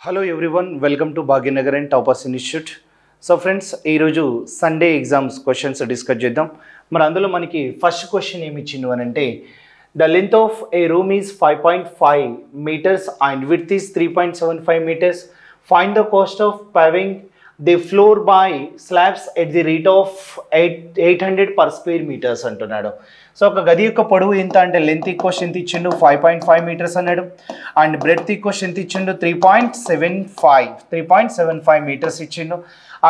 Hello everyone, welcome to Bhagyanagar and toppers institute. So friends, ఈరోజు Sunday exams questions discuss చేద్దాం. మరి అందులో మనకి ఫస్ట్ క్వశ్చన్ ఏమి ఇచ్చిండు అని అంటే, the length of A room is 5.5 meters and width is 3.75 meters. Find the cost of paving the floor by slabs at the rate of 800 per square meters అంటున్నాడు. So ఒక గది యొక్క పొడవు ఎంత అంటే లెంత్ ఈక్వల్స్ ఎంత ఇచ్చిండు 5.5 meters అన్నాడు. అండ్ బ్రెడ్త్ ఈక్వల్స్ ఎంత ఇచ్చిండు 3.75 meters ఇచ్చిండు. ఆ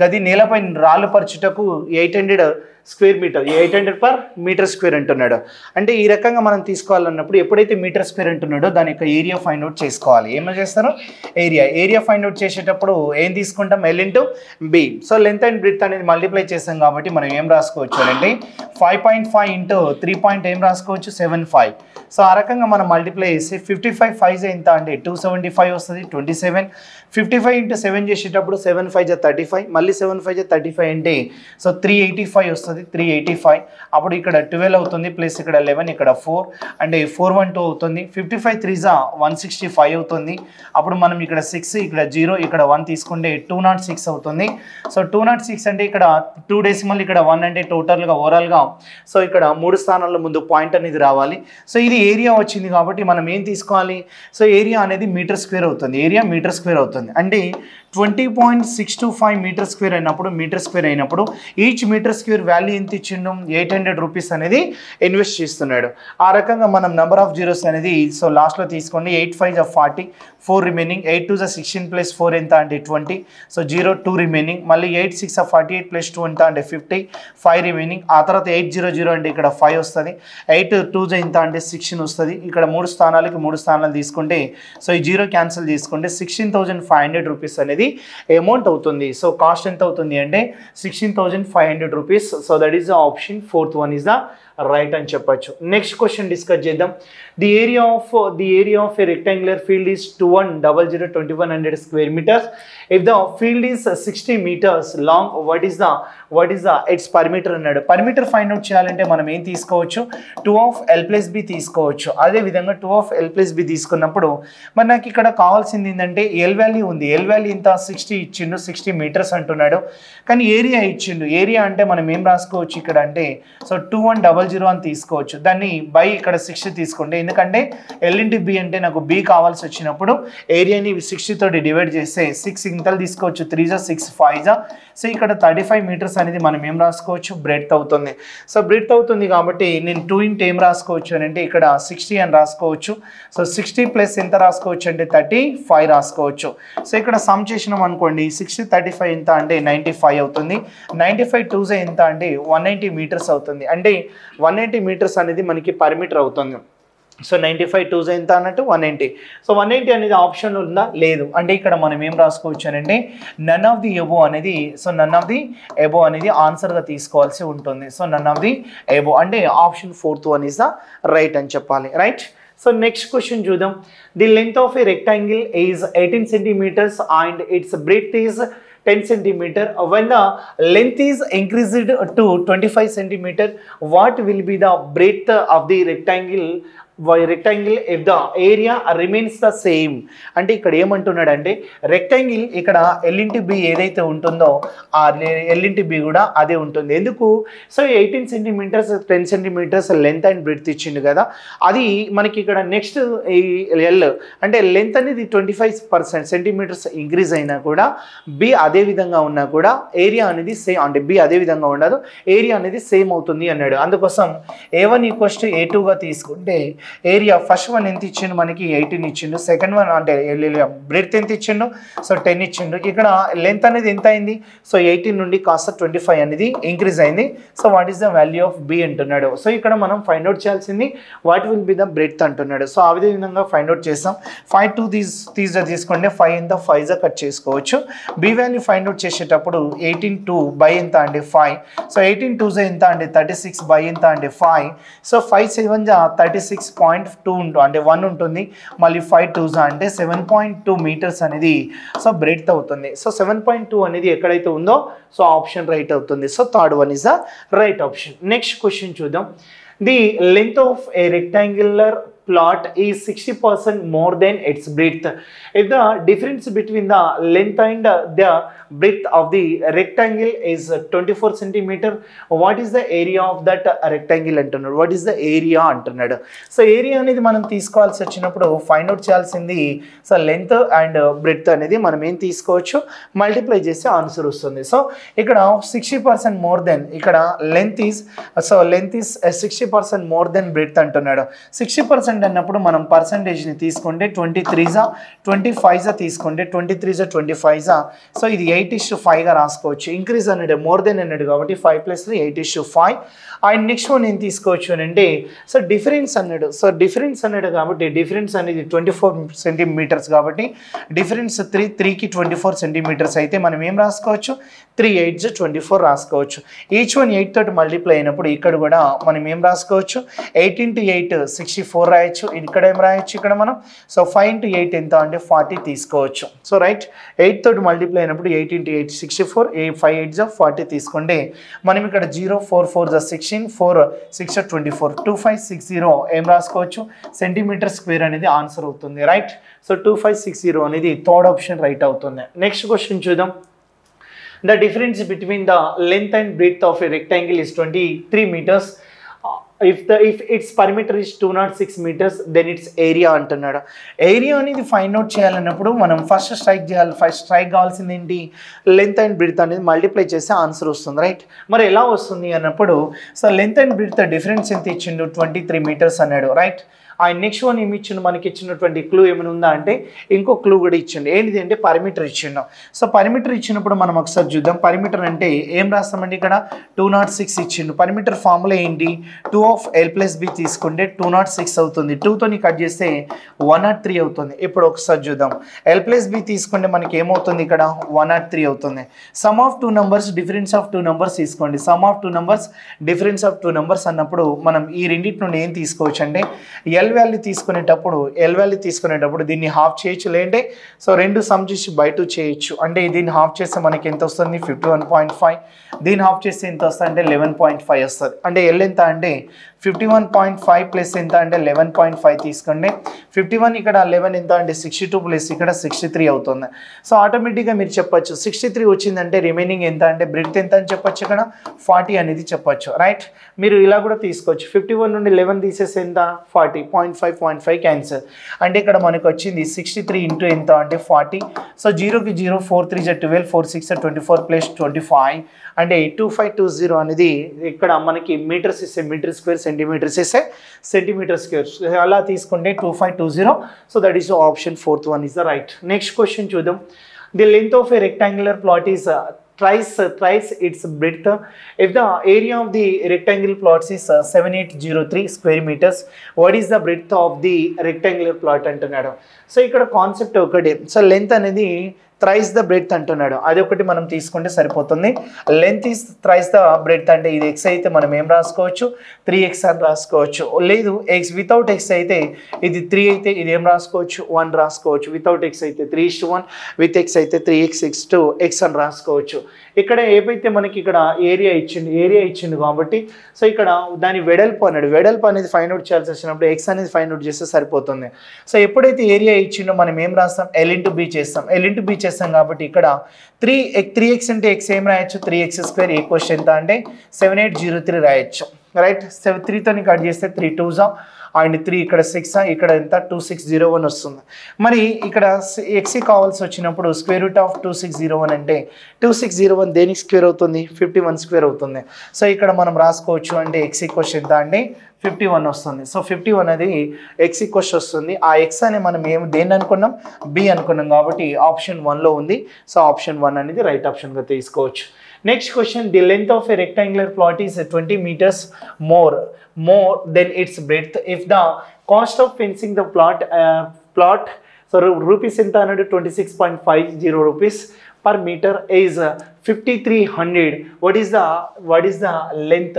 గది నేలపై రాళ్ళు పరచుటకు 800 square meter, 800 per meter square అంటున్నాడు. అంటే ఈ రకంగా మనం తీసుకోవాలన్నప్పుడు ఎప్పుడైతే మీటర్ స్క్వేర్ అంటున్నాడో దాని యొక్క ఏరియా ఫైండ్ అవుట్ చేసుకోవాలి. ఏమైనా చేస్తారు, ఏరియా ఫైండ్ అవుట్ చేసేటప్పుడు ఏం తీసుకుంటాం, L into B. So length and breadth అనేది మల్టిప్లై చేస్తాం కాబట్టి మనం ఏం రాసుకోవచ్చు అంటే 5.5 into 3 ఏం రాసుకోవచ్చు 75. సో ఆ రకంగా మనం మల్టిప్లై చేసి 55 5 ఎంత అంటే 275 వస్తుంది, 27. 55 into 7 చేసేటప్పుడు 7 5 35, మళ్ళీ 7 5 35 అంటే సో 385 వస్తుంది, 385. అప్పుడు ఇక్కడ 12 అవుతుంది, ప్లస్ ఇక్కడ 11, ఇక్కడ 4 అంటే 412 అవుతుంది. 55 3 165 అవుతుంది. అప్పుడు మనం ఇక్కడ 6, ఇక్కడ 0, ఇక్కడ 1 తీసుకుంటే 206 అవుతుంది. సో 206 అంటే ఇక్కడ 2 డెసిమల్, ఇక్కడ 1 అంటే టోటల్గా ఓవరాల్గా సో ఇక్కడ 3 స్థానాల ముందు పాయింట్ అనేది రావాలి. సో ఇది ఏరియా వచ్చింది కాబట్టి మనం ఏం తీసుకోవాలి, సో ఏరియా అనేది మీటర్ స్క్వేర్ అవుతుంది, ఏరియా మీటర్ స్క్వేర్ అవుతుంది. అంటే 20.625 మీటర్ స్క్వేర్ అయినప్పుడు ఈచ్ మీటర్ స్క్వేర్ వాల్యూ ఎంత ఇచ్చిండు 800 రూపీస్ అనేది ఇన్వెస్ట్ చేస్తున్నాడు. ఆ రకంగా మనం నెంబర్ ఆఫ్ జీరోస్ అనేది సో లాస్ట్లో తీసుకోండి. 8 5 40, 4 రిమైనింగ్, 8 2 16 ప్లస్ 4 ఎంత అంటే 20, సో 0 2 రిమైనింగ్, మళ్ళీ 8 6 48 ప్లస్ 2 ఎంత అంటే 50, 5 రిమైనింగ్. ఆ తర్వాత 8 0 0 అంటే ఇక్కడ 5 వస్తుంది, 8 2 ఎంత అంటే 16 వస్తుంది. ఇక్కడ 3 స్థానాలు తీసుకుంటే సో ఈ 0 క్యాన్సిల్ చేసుకుంటే 16,500 రూపీస్ అనేది అమౌంట్ అవుతుంది. సో కాస్ట్ ఎంత అవుతుంది అంటే 16,500 rupees. So that is the option, fourth one is the right అని చెప్పచ్చు. నెక్స్ట్ క్వశ్చన్ డిస్కస్ చేద్దాం. The area of a rectangular field is 2100 square meters. If the field is 60 meters long, what is the its perimeter అన్నాడు. పరిమీటర్ find out చేయాలంటే మనం ఏం తీసుకోవచ్చు, 2 of L plus B తీసుకోవచ్చు. అదే విధంగా 2 of L plus B తీసుకున్నప్పుడు మనకి ఇక్కడ కావాల్సింది ఏంటంటే ఎల్ వాల్యూ ఉంది. ఎల్ వాల్యూ ఇంత 60 ఇచ్చిండు, 60 meters అంటున్నాడు. కానీ ఏరియా ఇచ్చిండు. ఏరియా అంటే మనం ఏం రాసుకోవచ్చు ఇక్కడ అంటే సో 2100 అని తీసుకోవచ్చు. దాన్ని బై ఇక్కడ 60 తీసుకోండి, ఎందుకంటే L into B అంటే నాకు B కావాల్సి వచ్చినప్పుడు ఏరియాని 60 తోటి డివైడ్ చేస్తే 6 ఇంతలు తీసుకోవచ్చు, 3 6 5. సో ఇక్కడ 35 meters అనేది మనం ఏం రాసుకోవచ్చు, బ్రెడ్త్ అవుతుంది. సో బ్రెడ్త్ అవుతుంది కాబట్టి నేను 2 into ఏం రాసుకోవచ్చు అని అంటే ఇక్కడ 60 అని రాసుకోవచ్చు. సో 60 ప్లస్ ఎంత రాసుకోవచ్చు అంటే 35 రాసుకోవచ్చు. సో ఇక్కడ సమ్ చేసినాం అనుకోండి, 60 35 ఎంత అంటే 95 అవుతుంది. 95 2 ఎంత అంటే 190 meters అవుతుంది. అంటే 190 meters అనేది మనకి పరిమీటర్ అవుతుంది. సో 95 2 ఎంత అన్నట్టు 190. సో 190 అనేది ఆప్షన్ ఉందా, లేదు. అంటే ఇక్కడ మనం ఏం రాసుకోవచ్చు అని అంటే నన్ ఆఫ్ ది ఎబో అనేది ఆన్సర్గా తీసుకోవాల్సి ఉంటుంది. So none of the above అంటే option fourth one is the right అని చెప్పాలి, రైట్. సో నెక్స్ట్ క్వశ్చన్ చూద్దాం. The length of a rectangle is 18 centimeters and its breadth is 10 centimeter. When the length is increased to 25 centimeter, what will be the breadth of the rectangle if the area remains the same? అంటే ఇక్కడ ఏమంటున్నాడు అంటే rectangle ఇక్కడ L into B ఏదైతే ఉంటుందో ఆ L into B కూడా అదే ఉంటుంది. ఎందుకు, so 18 centimeters 10 centimeters length and breadth ఇచ్చిండు కదా, అది మనకి ఇక్కడ నెక్స్ట్ ఈ L అంటే లెంత్ అనేది 25 సెంటీమీటర్స్ ఇంక్రీజ్ అయినా కూడా B అదే విధంగా ఉన్నా కూడా ఏరియా అనేది సేమ్, అంటే B అదే విధంగా ఉండదు, ఏరియా అనేది సేమ్ అవుతుంది అన్నాడు. అందుకోసం A1 = A2గా తీసుకుంటే ఏరియా ఫస్ట్ వన్ ఎంత ఇచ్చిండు మనకి 18 ఇచ్చిండు, సెకండ్ వన్ అంటే బ్రెడ్త్ ఎంత ఇచ్చిండు సో 10 ఇచ్చిండు. ఇక్కడ లెంత్ అనేది ఎంత అయింది, సో 18 నుండి కాస్త 25 అనేది ఇంక్రీజ్ అయింది. So what is the value of B అంటున్నాడు. సో ఇక్కడ మనం ఫైండ్ అవుట్ చేయాల్సింది what will be the breadth అంటున్నాడు. సో ఆ విధంగా ఫైండ్ అవుట్ చేస్తాం. 5 2 తీసుకోండి, 5 ఎంత 5 కట్ చేసుకోవచ్చు. B వాల్యూ ఫైండ్ అవుట్ చేసేటప్పుడు 18 2 బై ఎంత అంటే 5. సో 18 2 ఎంత అంటే 36 బై ఎంత అంటే 5. సో 5 7 36.2 అంటే 1 ఉంటుంది. మళ్ళీ 5 2 అంటే 7.2 meters అనేది సో బ్రెడ్త్ అవుతుంది. సో 7.2 అనేది ఎక్కడైతే ఉందో సో ఆప్షన్ రైట్ అవుతుంది. So third one is the right option. Next question చూద్దాం. The length of a rectangular plot is 60% more than its breadth. If the difference between the length and the breadth of the rectangle is 24 centimeter, what is the area of that rectangle అంటున్నాడు. What is the area అంటున్నాడు. So area అనేది మనం తీసుకోవాల్సి వచ్చినప్పుడు find out చేయాల్సింది so length and breadth అనేది మనం ఏం తీసుకోవచ్చు, మల్టిప్లై చేస్తే ఆన్సర్ వస్తుంది. సో ఇక్కడ 60% మోర్ దెన్, ఇక్కడ length is 60% more than breadth అంటున్నాడు. 60% అన్నప్పుడు మనం పర్సంటేజ్ని తీసుకుంటే 25 తీసుకుంటే 25 సో ఇది 8:5గా రాసుకోవచ్చు. ఇంక్రీజ్ అన్నాడు, మోర్ దెన్ అన్నాడు కాబట్టి 5 + 3 8:5. అండ్ నెక్స్ట్ వన్ ఏం తీసుకోవచ్చు అని అంటే సో డిఫరెన్స్ అన్నాడు. సో డిఫరెన్స్ అన్నాడు కాబట్టి డిఫరెన్స్ అనేది 24 సెంటీమీటర్స్ కాబట్టి డిఫరెన్స్ 3కి 24 సెంటీమీటర్స్ అయితే మనం ఏం రాసుకోవచ్చు, 3 8s 24 రాసుకోవచ్చు. ఈచ్ వన్ 8 తోటి మల్టిప్లై అయినప్పుడు ఇక్కడ కూడా మనం ఏం రాసుకోవచ్చు, 8 × 8 64 రాయొచ్చు. ఇక్కడ ఏం రాయొచ్చు, ఇక్కడ మనం సో 5 × 8 ఎంత అంటే 40 తీసుకోవచ్చు. సో రైట్, 8 తోటి మల్టిప్లై అయినప్పుడు 8 × 8 64, 5 8s 40 తీసుకుంటే మనం ఇక్కడ 0 4 4 16 4 6 24 2560 ఏం రాసుకోవచ్చు, సెంటీమీటర్ స్క్వేర్ అనేది ఆన్సర్ అవుతుంది. రైట్, సో 2560 అనేది థర్డ్ ఆప్షన్ రైట్ అవుతుంది. నెక్స్ట్ క్వశ్చన్ చూద్దాం. The difference between the length and breadth of a rectangle is 23 meters. If its perimeter is 206 meters, then its area అంటున్నాడు. ఏరియా అనేది find out చేయాలన్నప్పుడు మనం first strike కావాల్సింది ఏంటి, length and breadth అనేది multiply చేస్తే answer వస్తుంది. Right, మరి ఎలా వస్తుంది అన్నప్పుడు so length and breadth difference ఎంత ఇచ్చిండు, 23 meters అన్నాడు. రైట్, ఆ నెక్స్ట్ వన్ ఏమి ఇచ్చిండు, మనకి ఇచ్చినటువంటి క్లూ ఏమైనా ఉందా అంటే ఇంకో క్లూ కూడా ఇచ్చిండు. ఏంటిది అంటే పరిమీటర్ ఇచ్చిండు. సో పరిమీటర్ ఇచ్చినప్పుడు మనం ఒకసారి చూద్దాం. పరిమీటర్ అంటే ఏం రాస్తామండి, ఇక్కడ 206 ఇచ్చిండు. పరిమీటర్ ఫార్ములా ఏంటి, 2 of L + B తీసుకుంటే 206 అవుతుంది. 2తోని కట్ చేస్తే 103 అవుతుంది. ఇప్పుడు ఒకసారి చూద్దాం. L + B తీసుకుంటే మనకి ఏమవుతుంది, ఇక్కడ 103 అవుతుంది. Some of 2 numbers difference of 2 numbers తీసుకోండి. Some of 2 numbers difference of 2 numbers అన్నప్పుడు మనం ఈ రెండింటి నుండి ఏం తీసుకోవచ్చు అంటే ఎల్ వాల్యూ తీసుకునేటప్పుడు దీన్ని హాఫ్ చేయొచ్చు, లేదంటే సో రెండు సమ్ చేసి బై 2 చేయొచ్చు. అంటే దీన్ని హాఫ్ చేస్తే మనకి ఎంత వస్తుంది, 51.5. దీన్ని హాఫ్ చేస్తే ఎంత వస్తుంది అంటే 11.5 వస్తుంది. అంటే ఎల్ ఎంత అంటే 51.5 ప్లస్ ఎంత అంటే 11.5 తీసుకోండి. 51 ఇక్కడ 11 ఎంత అంటే 62 ప్లస్ ఇక్కడ 63 అవుతుంది. సో ఆటోమేటిక్గా మీరు చెప్పొచ్చు 63 వచ్చిందంటే రిమైనింగ్ ఎంత అంటే బ్రెడ్త్ ఎంత అని చెప్పొచ్చు, ఇక్కడ 40 అనేది చెప్పొచ్చు. రైట్, మీరు ఇలా కూడా తీసుకోవచ్చు. 51 నుండి 11 తీసేసి ఎంత 40, 0.5 క్యాన్సర్. అంటే ఇక్కడ మనకు వచ్చింది 63 ఇంటూ ఎంత అంటే 40. సో 0కి 0 4 3 12 4 6 24 ప్లస్ 25 అంటే 2520 అనేది ఇక్కడ మనకి మీటర్స్ ఇస్తే మీటర్ స్క్వేర్, సెంటీమీటర్స్ ఇస్తే సెంటీమీటర్ స్క్వేర్. అలా తీసుకుంటే 2520. So that is option 4th one is the right. Next question చూద్దాం. The length of a rectangular plot is thrice its breadth. If the area of the rectangular plots is 7803 square meters, what is the breadth of the rectangular plot అంటున్నాడు. So ఇక్కడ concept ఒకటి. So length అనేది thrice the breadth అంటున్నాడు. అది ఒకటి మనం తీసుకుంటే సరిపోతుంది. Length is thrice the breadth అంటే ఇది ఎక్స్ అయితే మనం ఏం రాసుకోవచ్చు, 3x అని రాసుకోవచ్చు. లేదు ఎక్స్ వితౌట్ ఎక్స్ అయితే ఇది 3 అయితే ఇది ఏం రాసుకోవచ్చు, 1 రాసుకోవచ్చు. వితౌట్ ఎక్స్ అయితే 3:1, విత్ ఎక్స్ అయితే 3x x అని రాసుకోవచ్చు. ఇక్కడ ఏవైతే మనకి ఇక్కడ ఏరియా ఇచ్చిండు కాబట్టి సో ఇక్కడ దాని వెడల్పు అన్నాడు. వెడల్పు అనేది ఫైండ్ అవుట్ చేయాల్సి వచ్చినప్పుడు ఎక్స్ అనేది ఫైండ్ అవుట్ చేస్తే సరిపోతుంది. సో ఎప్పుడైతే ఏరియా ఇచ్చిండో మనం ఏం రాస్తాం, L × B చేస్తాం. L × B చేస్తాం కాబట్టి ఇక్కడ 3x అంటే x ఏం రాయొచ్చు, 3x² ఈక్వల్స్ ఎంత అంటే 7803 రాయొచ్చు. రైట్, 3తోని కట్ చేస్తే 3 2s అండ్ 3 ఇక్కడ 6 ఇక్కడ ఎంత 2601 వస్తుంది. మరి ఇక్కడ ఎక్స్ కావాల్సి వచ్చినప్పుడు స్క్వేర్ రూట్ ఆఫ్ 2601 అంటే 2601 దేనికి స్క్వేర్ అవుతుంది, 51² అవుతుంది. సో ఇక్కడ మనం రాసుకోవచ్చు అంటే ఎక్స్ ఈక్వల్స్ ఎంత అంటే 51 వస్తుంది. సో 51 అనేది ఎక్స్ ఈక్వల్స్ వస్తుంది. ఆ ఎక్స్ అని మనం దేన్ని అనుకున్నాం, బి అనుకున్నాం కాబట్టి ఆప్షన్ 1లో ఉంది. సో ఆప్షన్ 1 అనేది రైట్ ఆప్షన్గా తీసుకోవచ్చు. Next question, the length of a rectangular plot is 20 meters more than its breadth. If the cost of fencing the plot so rupees enta anadu 26.50 rupees per meter is 5300. What is the length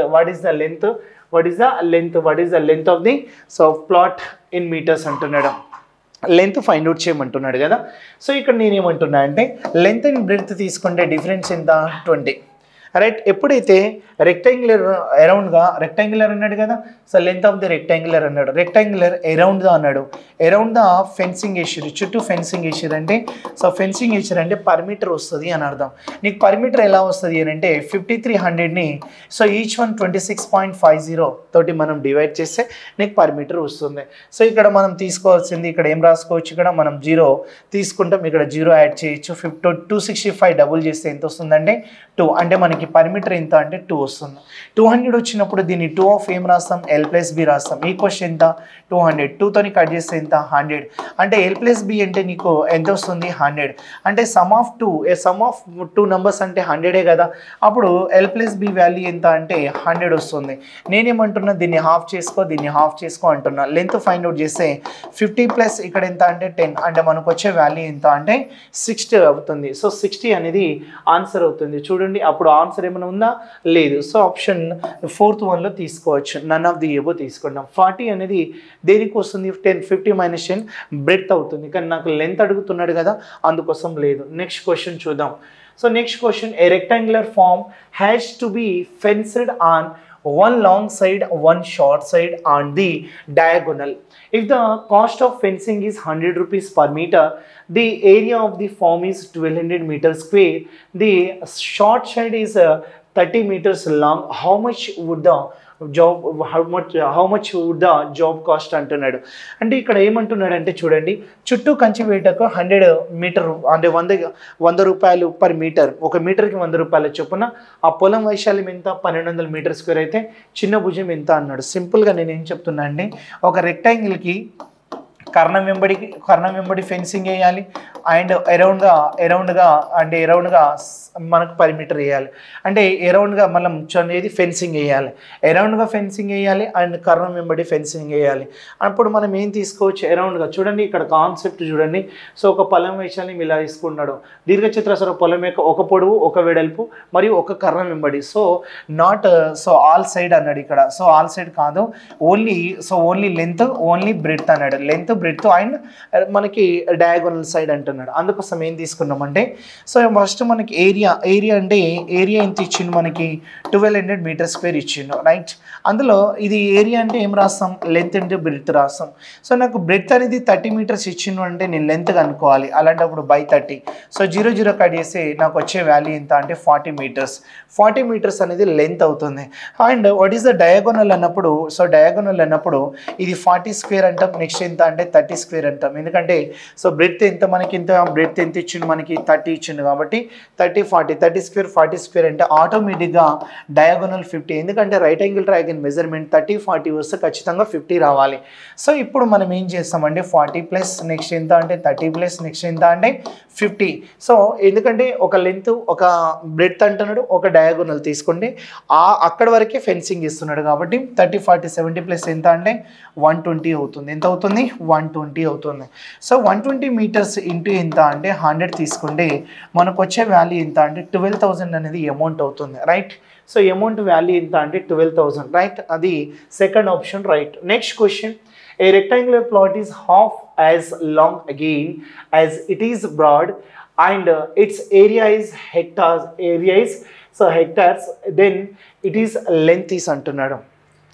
of the so plot in meters antunnadu. Length find out చేయమంటున్నాడు కదా. సో ఇక్కడ నేనేమంటున్నా అంటే length and breadth తీసుకుంటే difference ఎంత 20. Right. ఎప్పుడైతే rectangular rectangular అన్నాడు కదా, so length of the rectangular అన్నాడు, రెక్టాంగులర్ అరౌండ్ ద అన్నాడు, అరౌండ్ ద ఫెన్సింగ్ వేసారు, చుట్టూ ఫెన్సింగ్ వేసారు అంటే సో ఫెన్సింగ్ వేసారు అంటే పర్ మీటర్ వస్తుంది అని అర్థం. నీకు పర్ మీటర్ ఎలా వస్తుంది అని అంటే 5300ని సో ఈచ్ వన్ 26.50 తోటి మనం డివైడ్ చేస్తే నీకు పర్ మీటర్ వస్తుంది. సో ఇక్కడ మనం తీసుకోవాల్సింది ఇక్కడ ఏం రాసుకోవచ్చు, ఇక్కడ మనం 0 తీసుకుంటాం, ఇక్కడ 0 యాడ్ చేయొచ్చు. 265 డబుల్ చేస్తే ఎంత వస్తుందంటే 2, అంటే మనకి పర్ మీటర్ ఎంత అంటే 2 వస్తుంది. 200 వచ్చినప్పుడు దీన్ని 2 ఆఫ్ ఏం రాస్తాం, L+B రాస్తాం. ఈ క్వశ్చన్ ఎంత 200, 2తోని కట్ చేస్తే ఎంత 100, అంటే L+B అంటే నీకు ఎంత వస్తుంది 100, అంటే సమ్ ఆఫ్ 2 నెంబర్స్ అంటే 100 కదా, అప్పుడు L+B వాల్యూ ఎంత అంటే 100 వస్తుంది. నేనేమంటున్నా దీన్ని హాఫ్ చేసుకో అంటున్నా. లెంత్ ఫైండ్ అవుట్ చేస్తే 50 ప్లస్ ఇక్కడ ఎంత అంటే 10, అంటే మనకు వచ్చే వాల్యూ ఎంత అంటే 60 అవుతుంది. సో 60 అనేది ఆన్సర్ అవుతుంది. చూడండి అప్పుడు ఆన్సర్ ఏమైనా ఉందా, లేదు. సో ఆప్షన్ 4th వన్లో తీసుకోవచ్చు, నన్ ఆఫ్ ది ఏబో తీసుకుంటాం. 40 అనేది దేనికి వస్తుంది, 50 - 10 బ్రెడ్త్ అవుతుంది, కానీ నాకు లెంత్ అడుగుతున్నాడు కదా అందుకోసం లేదు. నెక్స్ట్ క్వశ్చన్ చూద్దాం. So next question, a rectangular farm has to be fenced on one long side, one short side on the diagonal. If the cost of fencing is 100 rupees per meter, the area of the form is 1200 meters square, the short side is 30 meters long, how much would the job cost అంటున్నాడు. అంటే ఇక్కడ ఏమంటున్నాడు అంటే చూడండి, చుట్టూ కంచి వేటకు 100 metre అంటే 100 రూపాయలు పర్ మీటర్, ఒక మీటర్కి 100 రూపాయల చొప్పున. ఆ పొలం వైశాల్యం ఎంత 1200 మీటర్ స్క్వేర్ అయితే చిన్న భుజం ఎంత అన్నాడు. సింపుల్గా నేను ఏం చెప్తున్నా అండి, ఒక రెక్టాంగిల్కి కర్ణం వెంబడి ఫెన్సింగ్ వేయాలి, అండ్ అరౌండ్గా మనకు పరిమీటర్ వేయాలి, అంటే అరౌండ్గా మనం ఏది ఫెన్సింగ్ వేయాలి, అరౌండ్గా ఫెన్సింగ్ వేయాలి అండ్ కర్ణం వెంబడి ఫెన్సింగ్ వేయాలి. అప్పుడు మనం ఏం తీసుకోవచ్చు, అరౌండ్గా చూడండి ఇక్కడ కాన్సెప్ట్ చూడండి. సో ఒక పొలం వైశాల్యం ఇలా తీసుకున్నాడు, దీర్ఘచతురస్ర పొలం యొక్క ఒక పొడవు, ఒక వెడల్పు మరియు ఒక కర్ణం వెంబడి. సో ఆల్ సైడ్ అన్నాడు ఇక్కడ. సో ఆల్ సైడ్ కాదు, ఓన్లీ లెంత్, ఓన్లీ బ్రెడ్త్ అన్నాడు. లెంత్, బ్రెడ్త్ అండ్ మనకి డయాగోనల్ సైడ్ అంటున్నాడు. అందుకోసం ఏం తీసుకున్నామంటే సో ఫస్ట్ మనకి ఏరియా అంటే ఏరియా ఎంత ఇచ్చిండు మనకి 1200 మీటర్ స్క్వేర్ ఇచ్చిండు, రైట్. అందులో ఇది ఏరియా అంటే ఏం రాస్తాం, లెంత్ ఇంటూ బ్రెడ్త్ రాస్తాం. సో నాకు బ్రెడ్త్ అనేది 30 మీటర్స్ ఇచ్చిండు అంటే నేను లెంత్ కనుక్కోవాలి, అలాంటప్పుడు బై 30. సో 0 కట్ చేస్తే నాకు వచ్చే వాల్యూ ఎంత అంటే 40 మీటర్స్. 40 మీటర్స్ అనేది లెంత్ అవుతుంది. And what is the diagonal అన్నప్పుడు, సో డయాగోనల్ అన్నప్పుడు ఇది 40 స్క్వేర్ అంటాం, నెక్స్ట్ ఎంత అంటే 30 స్క్వేర్ అంటాం. ఎందుకంటే సో బ్రెడ్త్ ఎంత మనకి ఎంత, బ్రెడ్త్ ఎంత ఇచ్చిండు మనకి 30 ఇచ్చిండు కాబట్టి 30 స్క్వేర్ 40 స్క్వేర్ అంటే ఆటోమేటిక్గా డయాగోనల్ 50. ఎందుకంటే రైట్ యాంగిల్ ట్రయాంగిల్ మెజర్మెంట్ 30 40 వస్తే ఖచ్చితంగా 50 రావాలి. సో ఇప్పుడు మనం ఏం చేస్తామంటే 40 ప్లస్ నెక్స్ట్ ఎంత అంటే 30 ప్లస్ నెక్స్ట్ ఎంత అంటే 50. సో ఎందుకంటే ఒక లెంత్ ఒక బ్రెడ్త్ అంటున్నాడు, ఒక డయాగోనల్ తీసుకోండి, అక్కడ వరకే ఫెన్సింగ్ ఇస్తున్నాడు కాబట్టి 30 40 70 ప్లస్ ఎంత అంటే 120 అవుతుంది. ఎంత అవుతుంది 120 అవుతుంది. సో 120 మీటర్స్ ఇంటూ ఎంత అంటే 100 తీసుకుంటే మనకు వచ్చే వాల్యూ ఎంత అంటే 12,000 అనేది అమౌంట్ అవుతుంది, రైట్. సో అమౌంట్ వాల్యూ ఎంత అంటే 12,000, రైట్. అది second option, right. Next question, a rectangular plot is half as long again as it is broad and its area is hectares, then it is length is అంటున్నాడు.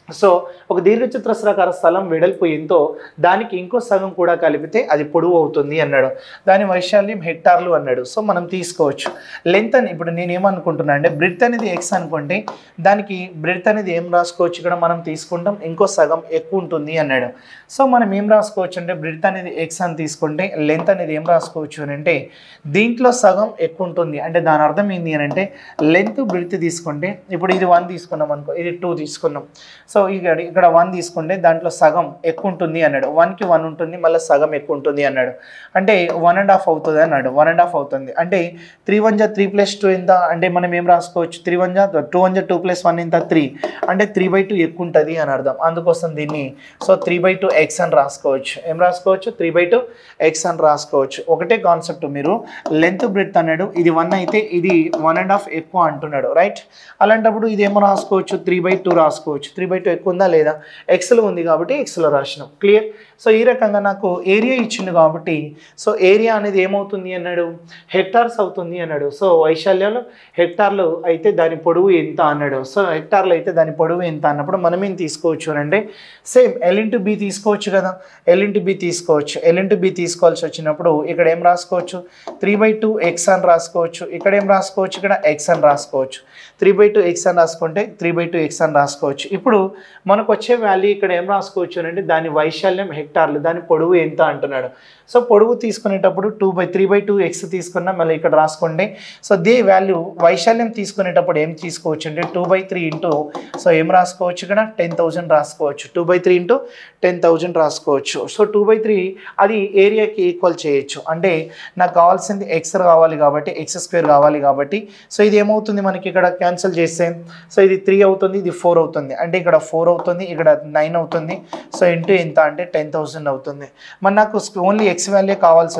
So ఒక దీర్ఘచతురస్రాకార స్థలం వెడల్పు ఎంతో దానికి ఇంకో సగం కూడా కలిపితే అది పొడవు అవుతుంది అన్నాడు. దాని వైశాల్యం హెక్టార్లు అన్నాడు. సో మనం తీసుకోవచ్చు లెంత్ అని. ఇప్పుడు నేను ఏమనుకుంటున్నా అంటే బ్రెడ్త్ అనేది ఎక్స్ అనుకోండి, దానికి బ్రెడ్త్ అనేది ఏం రాసుకోవచ్చు, ఇక్కడ మనం తీసుకుంటాం ఇంకో సగం ఎక్కువ ఉంటుంది అన్నాడు. సో మనం ఏం రాసుకోవచ్చు అంటే బ్రెడ్త్ అనేది ఎక్స్ అని తీసుకుంటే లెంత్ అనేది ఏం రాసుకోవచ్చు అని అంటే దీంట్లో సగం ఎక్కువ ఉంటుంది. అంటే దాని అర్థం ఏంటి అని అంటే లెంత్ బ్రెడ్త్ తీసుకుంటే, ఇప్పుడు ఇది 1 తీసుకున్నాం అనుకో, ఇది 2 తీసుకున్నాం. సో ఇక్కడ 1 తీసుకుంటే దాంట్లో సగం ఎక్కువ ఉంటుంది అన్నాడు. 1కి 1 ఉంటుంది, మళ్ళీ సగం ఎక్కువ ఉంటుంది అన్నాడు. అంటే 1.5 అవుతుంది అన్నాడు. 1.5 అవుతుంది అంటే 3 1 3 + 2 ఎంత అంటే మనం ఏం రాసుకోవచ్చు, 3 1 2 1 2 + 1 ఎంత 3 అంటే 3/2 ఎక్కువ ఉంటుంది అని అర్థం. అందుకోసం దీన్ని సో 3/2 x అని రాసుకోవచ్చు. ఏం రాసుకోవచ్చు, 3/2 x అని రాసుకోవచ్చు. ఒకటే కాన్సెప్ట్, మీరు లెంత్ బ్రెడ్త్ అన్నాడు, ఇది 1 అయితే ఇది 1.5 ఎక్కువ అంటున్నాడు, రైట్. అలాంటప్పుడు ఇది ఏమో రాసుకోవచ్చు 3/2 రాసుకోవచ్చు. 3/2 ఎక్కువ ఉందా లేదా, ఎక్స్లో ఉంది కాబట్టి ఎక్స్లో రాసినాం. క్లియర్. సో ఈ రకంగా నాకు ఏరియా ఇచ్చిండు కాబట్టి సో ఏరియా అనేది ఏమవుతుంది అన్నాడు, హెక్టార్స్ అవుతుంది అన్నాడు. సో వైశాల్యాలు హెక్టార్లు అయితే దాని పొడవు ఎంత అన్నాడు. సో హెక్టార్లు అయితే దాని పొడవు ఎంత అన్నప్పుడు మనం ఏం తీసుకోవచ్చు అంటే సేమ్ L/B తీసుకోవచ్చు కదా, L/B తీసుకోవచ్చు. L/B తీసుకోవాల్సి వచ్చినప్పుడు ఇక్కడ ఏం రాసుకోవచ్చు, 3/2x అని రాసుకోవచ్చు. ఇక్కడ ఏం రాసుకోవచ్చు, ఇక్కడ x అని రాసుకోవచ్చు. 3/2x అని రాసుకుంటే 3/2x అని రాసుకోవచ్చు. ఇప్పుడు మనకు వచ్చే వాల్యూ ఇక్కడ ఏం రాసుకోవచ్చు అంటే దాని వైశాల్యం హెక్టార్లు, దాని పొడవు ఎంత అంటున్నాడు. సో పొడవు తీసుకునేటప్పుడు 3/2x తీసుకున్నా మళ్ళీ ఇక్కడ రాసుకోండి. సో దే వాల్యూ వైశాల్యం తీసుకునేటప్పుడు ఏం తీసుకోవచ్చు అంటే 2/3 ఇంటూ సో ఏం రాసుకోవచ్చు, ఇక్కడ 10,000 రాసుకోవచ్చు. 2/3 ఇంటూ 10,000 రాసుకోవచ్చు. సో 2/3 అది ఏరియాకి ఈక్వల్ చేయొచ్చు. అంటే నాకు కావాల్సింది x కావాలి కాబట్టి x² కావాలి కాబట్టి సో ఇది ఏమవుతుంది మనకి ఇక్కడ క్యాన్సిల్ చేస్తే సో ఇది 3 అవుతుంది, ఇది 4 అవుతుంది. అంటే ఇక్కడ 4 అవుతుంది, ఇక్కడ 9 అవుతుంది. సో ఇంటూ ఎంత అంటే 10,000 అవుతుంది. మరి నాకు ఓన్లీ x వాల్యూ కావాల్సి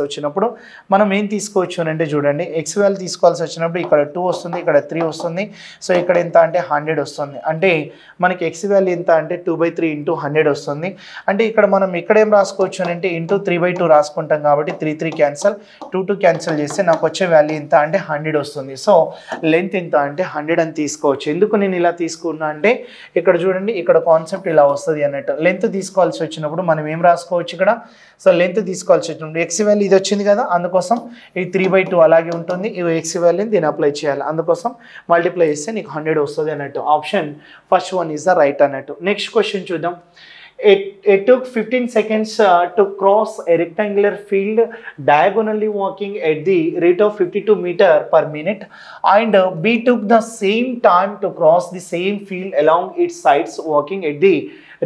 వచ్చినప్పుడు మనం ఏం తీసుకోవచ్చు అంటే చూడండి, x వాల్యూ తీసుకోవాల్సి వచ్చినప్పుడు ఇక్కడ 2 వస్తుంది, ఇక్కడ 3 వస్తుంది. సో ఇక్కడ ఎంత అంటే 100 వస్తుంది. అంటే మనకి x వాల్యూ ఎంత అంటే 2/3 ఇంటూ 100 వస్తుంది. అంటే ఇక్కడ మనం ఇక్కడ ఏం రాసుకోవచ్చు అంటే ఇంటూ 3/2 రాసుకుంటాం కాబట్టి 3 క్యాన్సల్, 2 క్యాన్సల్ చేస్తే నాకు వచ్చే వాల్యూ ఎంత అంటే 100 వస్తుంది. సో లెంత్ ఎంత అంటే 100 అని తీసుకోవచ్చు. ఎందుకు నేను ఇలా తీసుకున్నా అంటే ఇక్కడ చూడండి, ఇక్కడ కాన్సెప్ట్ ఇలా వస్తుంది అన్నట్టు. లెంత్ తీసుకోవాల్సి వచ్చినప్పుడు మనం ఏం రాసుకోవచ్చు ఇక్కడ, సో లెంత్ తీసుకోవాల్సి వచ్చినప్పుడు x వాల్యూ ఇది వచ్చింది కదా, అందుకోసం ఇది 3/2 అలాగే ఉంటుంది. ఇవి x వాల్యూని దీన్ని అప్లై చేయాలి, అందుకోసం మల్టిప్లై చేస్తే నీకు 100 వస్తుంది అన్నట్టు. Option first one is the right అన్నట్టు. నెక్స్ట్ క్వశ్చన్ చూద్దాం. It took 15 seconds to cross a rectangular field diagonally walking at the rate of 52 meters per minute, and B took the same time to cross the same field along its sides walking at the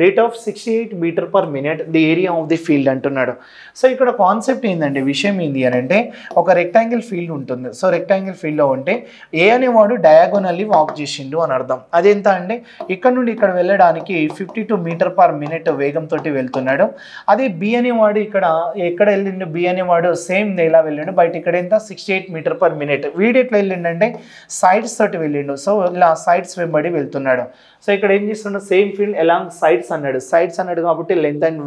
rate of 68 meters per minute. The area of the field అంటున్నాడు. So ఇక్కడ concept ఏంటంటే, విషయం ఏంటి అని అంటే ఒక rectangle field ఉంటుంది. So rectangle ఫీల్డ్లో ఉంటే ఏ అనేవాడు డయాగోనల్లీ వాక్ చేసిండు అని అర్థం. అదెంత అంటే ఇక్కడ నుండి ఇక్కడ వెళ్ళడానికి 52 మీటర్ పర్ మినిట్ వేగంతో వెళ్తున్నాడు. అదే బి అనేవాడు ఇక్కడ ఎక్కడ వెళ్ళిండు, బి అనేవాడు సేమ్ ఇలా వెళ్ళిండు, బయట ఇక్కడ ఎంత 68 మీటర్ పర్ మినిట్. వీడు ఎట్లా వెళ్ళిండంటే సైడ్స్ తోటి వెళ్ళిండు. సో ఇలా సైడ్స్ వెంబడి వెళ్తున్నాడు. సో ఇక్కడ ఏం చేస్తున్నాడు, సేమ్ ఫీల్డ్ అలాంగ్ సైడ్స్ అన్నాడు కాబట్టి లెంత్ అండ్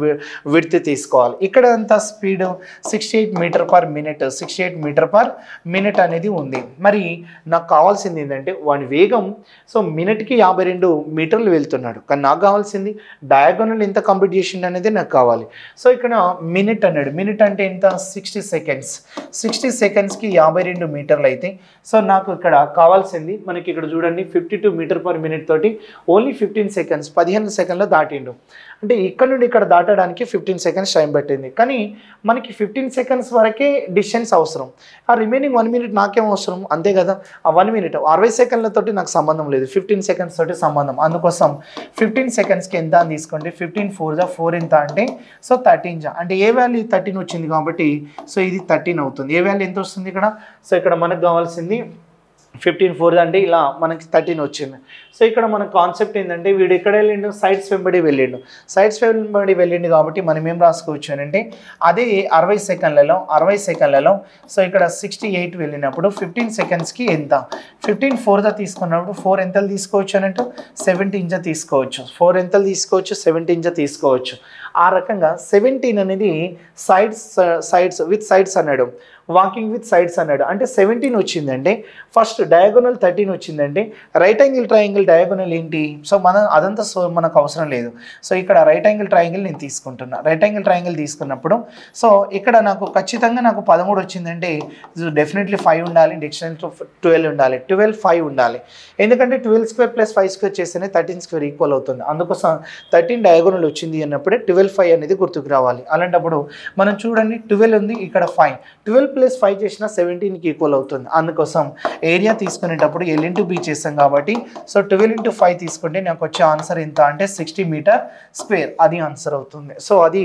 విడ్త్ తీసుకోవాలి. ఇక్కడ అంతా speed 68 metre per minute, 68 metre per minute అనేది ఉంది. మరి నాకు కావాల్సింది ఏంటంటే వాడి వేగం సో మినిట్కి 52 మీటర్లు వెళ్తున్నాడు. కానీ నాకు కావాల్సింది డయాగోనల్ ఎంత కంప్లీట్ చేసిండు అనేది నాకు కావాలి. సో ఇక్కడ మినిట్ అన్నాడు. మినిట్ అంటే ఎంత, 60 సెకండ్స్. 60 సెకండ్స్కి 52 మీటర్లు అయితే సో నాకు ఇక్కడ కావాల్సింది మనకి ఇక్కడ చూడండి 52 మీటర్ పర్ మినిట్ తోటి ఓన్లీ 15 సెకండ్స్, 15 సెకండ్లో దాటిండు. అంటే ఇక్కడ నుండి ఇక్కడ దాటడానికి 15 సెకండ్స్ టైం పట్టింది. కానీ మనకి 15 సెకండ్స్ వరకే డిస్టెన్స్ అవసరం. ఆ రిమైనింగ్ 1 మినిట్ నాకేం అవసరం, అంతే కదా. ఆ 1 మినిట్ 60 సెకండ్లతోటి నాకు సంబంధం లేదు, 15 సెకండ్స్ తోటి సంబంధం. అందుకోసం 15 సెకండ్స్కి ఎంత అని తీసుకోండి. 15 4 4 ఎంత అంటే సో 13 అంటే ఏ వాల్యూ 13 వచ్చింది కాబట్టి సో ఇది 13 అవుతుంది. ఏ వాల్యూ ఎంత వస్తుంది ఇక్కడ, సో ఇక్కడ మనకు కావాల్సింది 15 4 అంటే ఇలా మనకి 13 వచ్చింది. సో ఇక్కడ మన కాన్సెప్ట్ ఏంటంటే వీడు ఎక్కడ వెళ్ళిండు, సైడ్స్ వెంబడి వెళ్ళిండు కాబట్టి మనం ఏం రాసుకోవచ్చు అని అంటే అదే 60 సెకండ్లలో సో ఇక్కడ 68 వెళ్ళినప్పుడు 15 సెకండ్స్కి ఎంత, 15 4 తీసుకున్నప్పుడు 4 ఎంతలు తీసుకోవచ్చు అన్నట్టు 17 తీసుకోవచ్చు. 4 ఎంతలు తీసుకోవచ్చు, 17 తీసుకోవచ్చు. ఆ రకంగా 17 అనేది సైడ్స్ విత్ సైడ్స్ అన్నాడు, వాకింగ్ విత్ సైడ్స్ అన్నాడు. అంటే 17 వచ్చిందంటే ఫస్ట్ డయాగోనల్ 13 వచ్చిందంటే రైట్ యాంగిల్ ట్రయాంగిల్ డయాగోనల్ ఏంటి, సో అదంతా మనకు అవసరం లేదు. సో ఇక్కడ రైట్ యాంగిల్ ట్రయాంగిల్ నేను తీసుకుంటున్నా. రైట్ యాంగిల్ ట్రయాంగిల్ తీసుకున్నప్పుడు సో ఇక్కడ నాకు ఖచ్చితంగా నాకు 13 వచ్చిందంటే డెఫినెట్లీ 5 ఉండాలి, డిక్షనరీ 12 ఉండాలి, 12 5 ఉండాలి. ఎందుకంటే 12² + 5² చేస్తేనే 13² ఈక్వల్ అవుతుంది. అందుకోసం 13 డయాగోనల్ వచ్చింది అన్నప్పుడే 12 5 అనేది గుర్తుకు రావాలి. అలాంటప్పుడు మనం చూడండి 12 ఉంది, ఇక్కడ 5, 12 + 5 చేసిన 17కి ఈక్వల్ అవుతుంది. అందుకోసం ఏరియా తీసుకునేటప్పుడు L/B చేస్తాం కాబట్టి సో 12 × 5 తీసుకుంటే నాకు వచ్చే ఆన్సర్ ఎంత అంటే 60 మీటర్ స్క్వేర్, అది ఆన్సర్ అవుతుంది. సో అది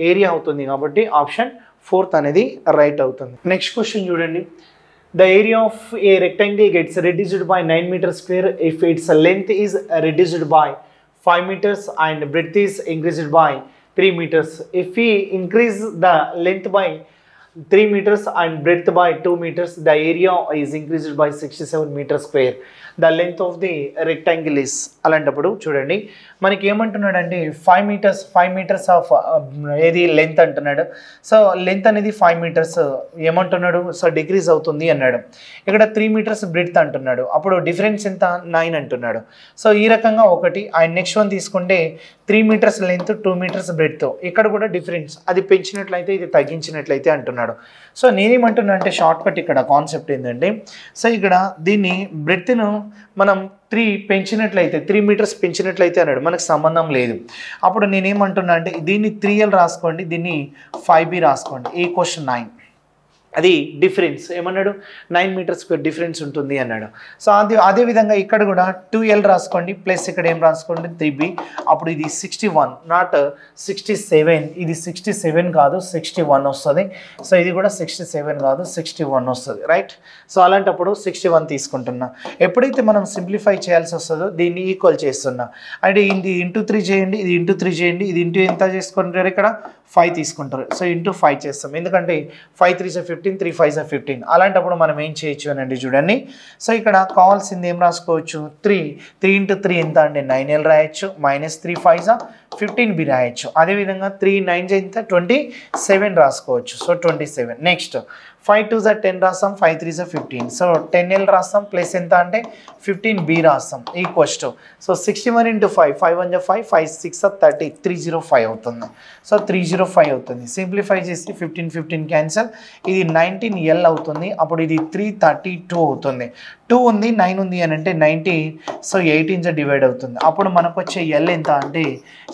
ఏరియా అవుతుంది కాబట్టి ఆప్షన్ 4th అనేది రైట్ అవుతుంది. నెక్స్ట్ క్వశ్చన్ చూడండి. The area of a rectangle gets reduced by 9 meters square if its length is reduced by 5 meters and breadth is increased by 3 meters. If we increase the length by 3 meters and breadth by 2 meters, the area is increased by 67 meters square. The length of the rectangle is, అలాంటప్పుడు చూడండి మనకి ఏమంటున్నాడంటే 5 meters of ఏది length అంటున్నాడు. So length అనేది 5 meters ఏమంటున్నాడు, so decrease అవుతుంది అన్నాడు. ఇక్కడ 3 meters బ్రెడ్త్ అంటున్నాడు, అప్పుడు డిఫరెన్స్ ఎంత 9 అంటున్నాడు. సో ఈ రకంగా ఒకటి. అండ్ నెక్స్ట్ వన్ తీసుకుంటే 3 meters లెంత్ 2 meters బ్రెడ్త్, ఇక్కడ కూడా డిఫరెన్స్, అది పెంచినట్లయితే ఇది తగ్గించినట్లయితే అంటున్నాడు. సో నేనేమంటున్నా అంటే షార్ట్ కట్ ఇక్కడ కాన్సెప్ట్ ఏంటంటే, సో ఇక్కడ దీన్ని బ్రెడ్త్ను మనం 3 పెంచినట్లయితే 3 meters పెంచినట్లయితే అన్నాడు, మనకు సంబంధం లేదు. అప్పుడు నేనేమంటున్నా అంటే దీన్ని 3L రాసుకోండి, దీన్ని 5B రాసుకోండి. ఈ క్వశ్చన్ 9 అది డిఫరెన్స్ ఏమన్నాడు 9 meters స్క్వేర్ డిఫరెన్స్ ఉంటుంది అన్నాడు. సో అదేవిధంగా ఇక్కడ కూడా 2L రాసుకోండి, ప్లస్ ఇక్కడ ఏం రాసుకోండి 3B. అప్పుడు ఇది 61 నాట్ 67, ఇది 67 కాదు 61 వస్తుంది. సో ఇది కూడా 67 కాదు 61 వస్తుంది, రైట్. సో అలాంటప్పుడు 61 తీసుకుంటున్నా. ఎప్పుడైతే మనం సింప్లిఫై చేయాల్సి వస్తుందో దీన్ని ఈక్వల్ చేస్తున్నా. అంటే ఇది ఇంటూ 3 చేయండి, ఇది ఇంటూ 3 చేయండి, ఇది ఇంటూ ఎంత చేసుకుంటారు ఇక్కడ 5 తీసుకుంటారు. సో ఇంటూ 5 చేస్తాం, ఎందుకంటే 5 3 15, 3 5 15. అలాంటప్పుడు మనం ఏం చేయొచ్చు అని అంటే చూడండి, సో ఇక్కడ కావాల్సింది ఏం రాసుకోవచ్చు 3 ఇంటూ 3 ఎంత అంటే 9L రాయొచ్చు, మైనస్ 3 5 15B రాయొచ్చు. అదేవిధంగా 3 9 ఎంత 27 రాసుకోవచ్చు. సో 27. నెక్స్ట్ 5 2 10 రాస్తాం, 5 3 15. సో 10L రాస్తాం, ప్లస్ ఎంత అంటే 15B రాస్తాం ఈక్వల్స్ టు. సో 61 ఇంటూ 5, 5 1 5, 5 6 30, 305 అవుతుంది. సో 305 అవుతుంది. సింప్లిఫై చేసి 15 15 క్యాన్సల్, ఇది 19L అవుతుంది. అప్పుడు ఇది 332 అవుతుంది. 2 ఉంది 9 ఉంది అని అంటే 90, సో 18 డివైడ్ అవుతుంది. అప్పుడు మనకు వచ్చే L ఎంత అంటే,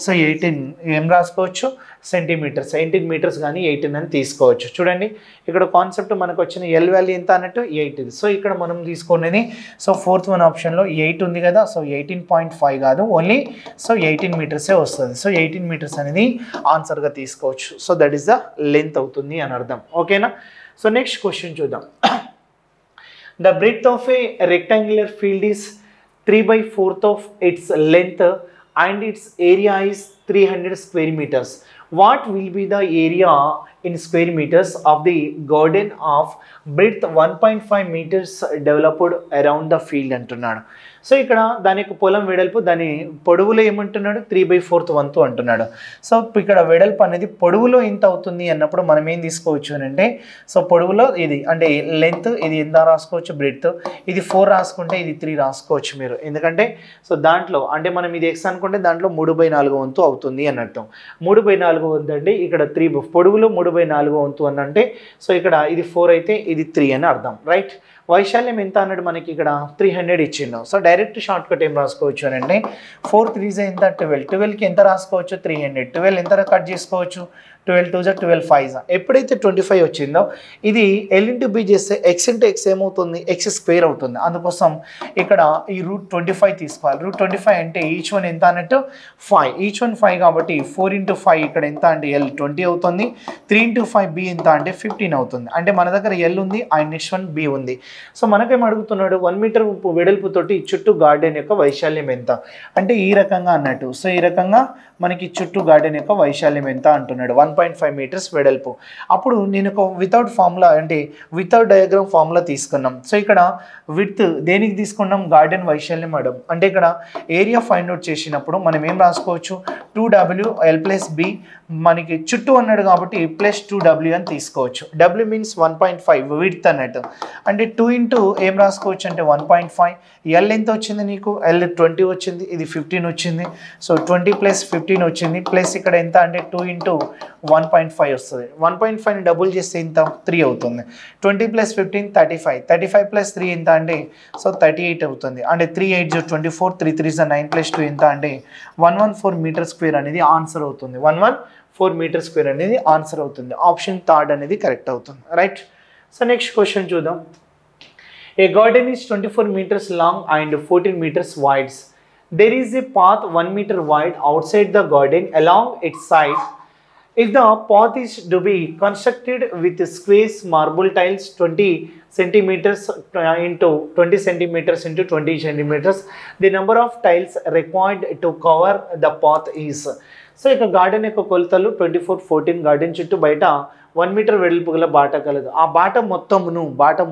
సో 18 ఏం రాసుకోవచ్చు సెంటీమీటర్స్, 18 meters కానీ 18 అని తీసుకోవచ్చు. చూడండి ఇక్కడ కాన్సెప్ట్ మనకు వచ్చిన L వాల్యూ ఎంత అన్నట్టు 8. సో ఇక్కడ మనం తీసుకునేది, సో 4th one ఆప్షన్లో 8 ఉంది కదా, సో 18.5 కాదు ఓన్లీ, సో 18 meters వస్తుంది. సో 18 meters అనేది ఆన్సర్గా తీసుకోవచ్చు. So that is the length అవుతుంది అని అర్థం, ఓకేనా. సో నెక్స్ట్ క్వశ్చన్ చూద్దాం. The breadth of a rectangular field is 3/4 of its length and its area is 300 square meters. What will be the area in square meters of the garden of breadth 1.5 meters developed around the field అంటున్నాడు. So ఇక్కడ దాని యొక్క పొలం వెడల్పు దాని పొడవులో ఏమంటున్నాడు 3/4 వంతు అంటున్నాడు. సో ఇక్కడ వెడల్పు అనేది పొడవులో ఎంత అవుతుంది అన్నప్పుడు మనం ఏం తీసుకోవచ్చు అని అంటే, సో పొడవులో ఇది అంటే లెంత్, ఇది ఎంత రాసుకోవచ్చు బ్రెడ్త్, ఇది 4 రాసుకుంటే ఇది 3 రాసుకోవచ్చు మీరు. ఎందుకంటే సో దాంట్లో అంటే మనం ఇది x అనుకుంటే దాంట్లో 3/4 వంతు అవుతుంది అన్నట్టు. 3/4 వంతు అంటే ఇక్కడ 3 పొడవులో 3/4 వంతు అని అంటే, సో ఇక్కడ ఇది 4 అయితే ఇది 3 అని అర్థం, రైట్. వైశాల్యం ఎంత అన్నాడు మనకి ఇక్కడ 300 ఇచ్చిండు. సో డైరెక్ట్ షార్ట్ కట్ ఏం రాసుకోవచ్చు అని అంటే 4 3 ఎంత 12, 12కి ఎంత రాసుకోవచ్చు 300, 12 ఎంత కట్ చేసుకోవచ్చు 12 2 12 5. ఎప్పుడైతే 25 వచ్చిందో ఇది L ఇంటూ B చేస్తే x ఇంటూ x ఏమవుతుంది x² అవుతుంది. అందుకోసం ఇక్కడ ఈ √25 తీసుకోవాలి. √25 అంటే ఈచ్ వన్ ఎంత అన్నట్టు 5, ఈచ్ వన్ 5 కాబట్టి 4 ఇంటూ 5 ఇక్కడ ఎంత అంటే L 20 అవుతుంది. 3 ఇంటూ 5 B ఎంత అంటే 15 అవుతుంది. అంటే మన దగ్గర L ఉంది అండ్ నెక్స్ట్ వన్ B ఉంది. సో మనకేం అడుగుతున్నాడు 1 మీటర్ వెడల్పుతోటి చుట్టూ గార్డెన్ యొక్క వైశాల్యం ఎంత అంటే ఈ రకంగా అన్నట్టు. సో ఈ రకంగా మనకి చుట్టూ గార్డెన్ యొక్క వైశాల్యం ఎంత అంటున్నాడు 1.5 meters వెడల్పు. అప్పుడు నేను ఒక వితౌట్ ఫార్ములా అంటే వితౌట్ డయాగ్రామ్ ఫార్ములా తీసుకున్నాం. సో ఇక్కడ విత్ దేనికి తీసుకున్నాం గార్డెన్ వైశాల్యం అడం అంటే ఇక్కడ ఏరియా ఫైండ్ అవుట్ చేసినప్పుడు మనం ఏం రాసుకోవచ్చు 2W L + B, మనకి చుట్టూ అన్నాడు కాబట్టి +2W అని తీసుకోవచ్చు. W మీన్స్ 1.5 విడ్త్ అన్నట్టు. అంటే 2 ఇంటూ ఏం రాసుకోవచ్చు అంటే 1.5. L ఎంత వచ్చింది నీకు L 20 వచ్చింది, ఇది 15 వచ్చింది. సో 20 + 15 వచ్చింది, ప్లస్ ఇక్కడ ఎంత అంటే 2 ఇంటూ 1.5 వస్తుంది. 1.5ని డబుల్ చేస్తే ఎంత 3 అవుతుంది. 20 + 15 35, 35 + 3 ఎంత అంటే సో 38 అవుతుంది. అంటే 3 8 24, 3 3 9 + 2 ఎంత అంటే 114 మీటర్ స్క్వేర్ అనేది ఆన్సర్ అవుతుంది. 114 మీటర్ స్క్వేర్ అనేది ఆన్సర్ అవుతుంది. ఆప్షన్ 3 అనేది కరెక్ట్ అవుతుంది, రైట్. సో నెక్స్ట్ క్వశ్చన్ చూద్దాం. A garden is 24 meters long and 14 meters wide. There is a path 1 meter wide outside the garden along its side. If the path is to be constructed with squares marble tiles 20 centimeters into 20 centimeters into 20 centimeters, the number of tiles required to cover the path is. So ఇక garden యొక్క కొలతలు 24 14 garden చుట్టూ బయట 1 metre వెడల్పు గల బాట కలదు. ఆ బాట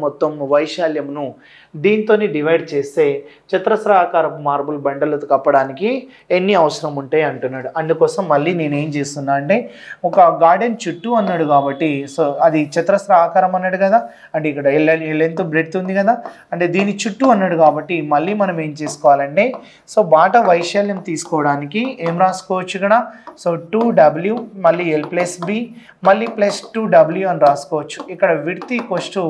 మొత్తం వైశాల్యమును దీంతోని డివైడ్ చేస్తే చతురస్రాకారపు మార్బుల్ బండలు కప్పడానికి ఎన్ని అవసరం ఉంటాయి అంటున్నాడు. అందుకోసం మళ్ళీ నేను ఏం చేస్తున్నా అంటే ఒక గార్డెన్ చుట్టూ అన్నాడు కాబట్టి సో అది చతురస్ర ఆకారం అన్నాడు కదా, అంటే ఇక్కడ లెంత్ బ్రెడ్త్ ఉంది కదా, అంటే దీని చుట్టూ అన్నాడు కాబట్టి మళ్ళీ మనం ఏం చేసుకోవాలంటే సో బాట వైశాల్యం తీసుకోవడానికి ఏం రాసుకోవచ్చు ఇక్కడ, సో 2W మళ్ళీ L+B మళ్ళీ +2W అని రాసుకోవచ్చు. ఇక్కడ విడ్త్ ఈక్వల్స్ టు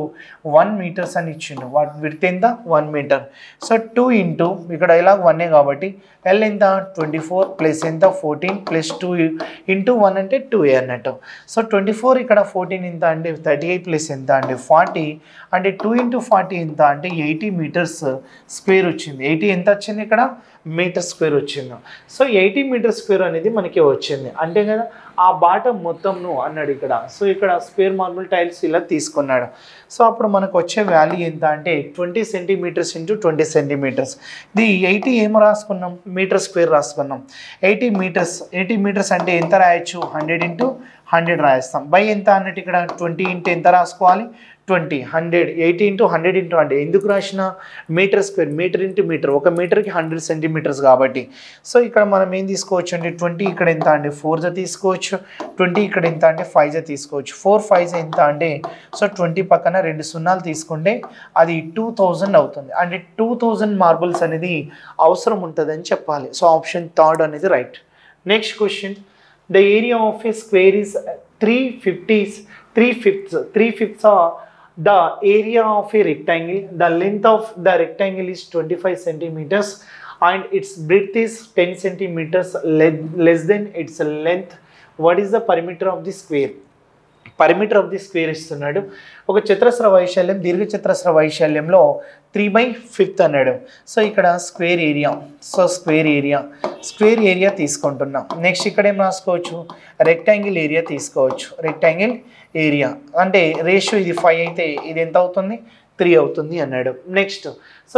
1 మీటర్స్ అని ఇచ్చిండు. వాట్ విడ్త్ ఎంత 1 మీటర్. సో 2 ఇంటూ ఇక్కడ ఇలా 1 కాబట్టి L ఎంత 24 ప్లస్ ఎంత 14 ప్లస్ 2 ఇంటూ 1 అంటే 2A అన్నట్టు. సో 24 ఇక్కడ 14 ఎంత అంటే 38 ప్లస్ ఎంత అంటే 40 అంటే 2 ఇంటూ 40 ఎంత అంటే 80 మీటర్స్ స్క్వేర్ వచ్చింది. 80 ఎంత వచ్చింది ఇక్కడ మీటర్ స్క్వేర్ వచ్చింది. సో 80 మీటర్ స్క్వేర్ అనేది మనకి వచ్చింది అంటే కదా ఆ బాట మొత్తంను అన్నాడు ఇక్కడ. సో ఇక్కడ స్క్వేర్ మార్బుల్ టైల్స్ ఇలా తీసుకున్నాడు. సో అప్పుడు మనకు వచ్చే వాల్యూ ఎంత అంటే 20 సెంటీమీటర్స్ ఇంటూ 20 సెంటీమీటర్స్. ఇది 80 ఏమో రాసుకున్నాం మీటర్ స్క్వేర్ రాసుకున్నాం. 80 మీటర్స్ అంటే ఎంత రాయొచ్చు 100 ఇంటూ 100 రాస్తాం. బై ఎంత అన్నట్టు ఇక్కడ 20 ఇంటూ ఎంత రాసుకోవాలి 20 100 80 ఇంటూ 100 ఇంటూ 100 ఎందుకు రాసిన metre square metre into metre ఒక మీటర్కి 100 సెంటీమీటర్స్ కాబట్టి. సో ఇక్కడ మనం ఏం తీసుకోవచ్చు అంటే 20 ఇక్కడ ఎంత అంటే 4 తీసుకోవచ్చు, 20 ఇక్కడ ఎంత అంటే 5 తీసుకోవచ్చు. 4 5 ఎంత అంటే సో 20 పక్కన 2 సున్నాలు తీసుకుంటే అది 2000 అవుతుంది. అంటే 2000 మార్బుల్స్ అనేది అవసరం ఉంటుందని చెప్పాలి. సో ఆప్షన్ థర్డ్ అనేది right. Next question, the area of A square is 3/5 the area of a rectangle. The length of the rectangle is 25 centimeters and its breadth is 10 centimeters less than its length. What is the perimeter of the square? Perimeter of the square ఇస్తున్నాడు. ఒక చతురస్ర వైశాల్యం దీర్ఘ చతురస్ర వైశాల్యంలో 3/5 అన్నాడు. So ఇక్కడ square area, so square area తీసుకుంటున్నాం. Next ఇక్కడ ఏం రాసుకోవచ్చు రెక్టాంగిల్ ఏరియా తీసుకోవచ్చు. రెక్టాంగిల్ ఏరియా అంటే రేషియో ఇది 5 అయితే ఇది ఎంత అవుతుంది 3 అవుతుంది అన్నాడు. నెక్స్ట్ సో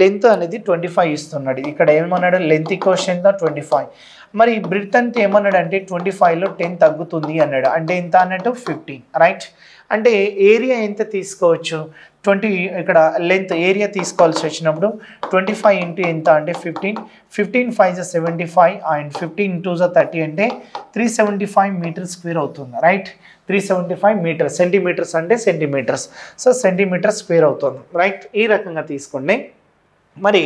లెంత్ అనేది 25 ఇస్తున్నాడు. ఇక్కడ ఏమన్నాడు లెంత్ ఈక్వల్స్ ఎంత 25. మరి బ్రెడ్త్ అంటే ఏమన్నాడు అంటే 25లో 10 తగ్గుతుంది అన్నాడు. అంటే ఎంత అన్నట్టు 15 రైట్. అంటే ఏరియా ఎంత తీసుకోవచ్చు 20 ఇక్కడ లెంత్ ఏరియా తీసుకోవాల్సి వచ్చినప్పుడు 25 ఇంటూ ఎంత అంటే 15 5 75 అండ్ 15 2 30 అంటే 375 మీటర్ స్క్వేర్ అవుతుంది రైట్. 375 మీటర్ సెంటీమీటర్స్ అంటే సెంటీమీటర్స్, సో సెంటీమీటర్ స్క్వేర్ అవుతుంది రైట్. ఈ రకంగా తీసుకోండి. మరి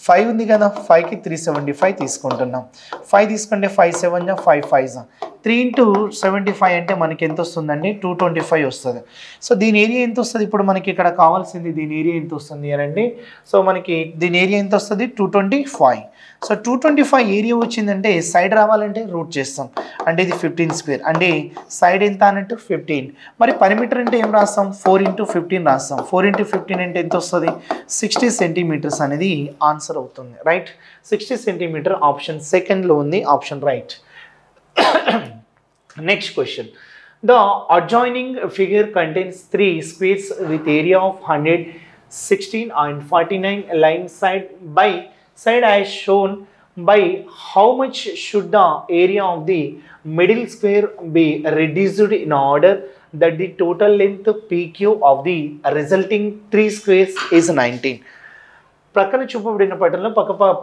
5 ఉంది కదా 5కి 375 తీసుకుంటున్నాం. 5 తీసుకుంటే 5 7 5 5 3 ఇంటూ 75 అంటే మనకి ఎంత వస్తుందండి 225 వస్తుంది. సో దీని ఏరియా ఎంత వస్తుంది ఇప్పుడు మనకి ఇక్కడ కావాల్సింది దీని ఏరియా ఎంత వస్తుంది అనండి. సో మనకి దీని ఏరియా ఎంత వస్తుంది 225. సో 225 ఏరియా వచ్చిందంటే సైడ్ రావాలంటే రూట్ చేస్తాం అంటే ఇది 15 స్క్వేర్ అంటే సైడ్ ఎంత అన్నట్టు 15. మరి పరిమీటర్ అంటే ఏం రాస్తాం 4 ఇంటూ 15 రాస్తాం. 4 ఇంటూ 15 అంటే ఎంత వస్తుంది 60 సెంటీమీటర్స్ అనేది ఆన్సర్ అవుతుంది రైట్. 60 సెంటీమీటర్ ఆప్షన్ సెకండ్లో ఉంది, option right. Next question, the adjoining figure contains 3 squares with area of 100, 16 and 49 lying side by side as shown. By how much should the area of the middle square be reduced in order that the total length PQ of the resulting 3 squares is 19? ప్రక్కన చూపబడిన పటంలో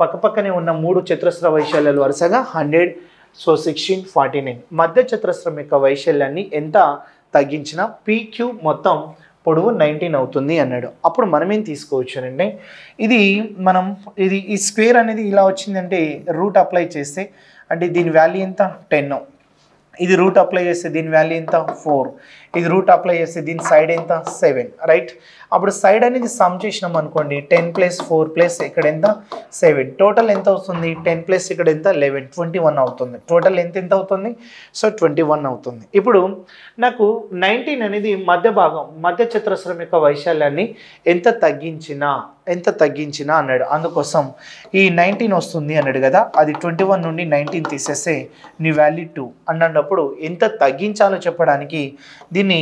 పక్కపక్కనే ఉన్న 3 చతురస్ర వైశాల్యాలు వరుసగా 100, so 16 49 మధ్య చతురస్రం యొక్క వైశాల్యాన్ని ఎంత తగ్గించినా PQ మొత్తం పొడవు 19 అవుతుంది అన్నాడు. అప్పుడు మనం ఏం తీసుకోవచ్చు అంటే ఇది ఈ స్క్వేర్ అనేది ఇలా వచ్చిందంటే రూట్ అప్లై చేస్తే అంటే దీని వాల్యూ ఎంత 10, ఇది రూట్ అప్లై చేస్తే దీని వాల్యూ ఎంత 4, ఇది రూట్ అప్లై చేస్తే దీని సైడ్ ఎంత 7 రైట్. అప్పుడు సైడ్ అనేది సమ్ చేసినాం అనుకోండి 10 + 4 + ఇక్కడ ఎంత 7 టోటల్ ఎంత అవుతుంది 10 + ఇక్కడ ఎంత 11 21 అవుతుంది. టోటల్ ఎంత అవుతుంది సో 21 అవుతుంది. ఇప్పుడు నాకు 19 అనేది మధ్య చతురస్రం యొక్క వైశాల్యాన్ని ఎంత తగ్గించినా అన్నాడు. అందుకోసం ఈ 19 వస్తుంది అన్నాడు కదా, అది 21 నుండి 19 తీసేస్తే నీ వాల్యూ 2 అన్నప్పుడు ఎంత తగ్గించాలో చెప్పడానికి దీని దీన్ని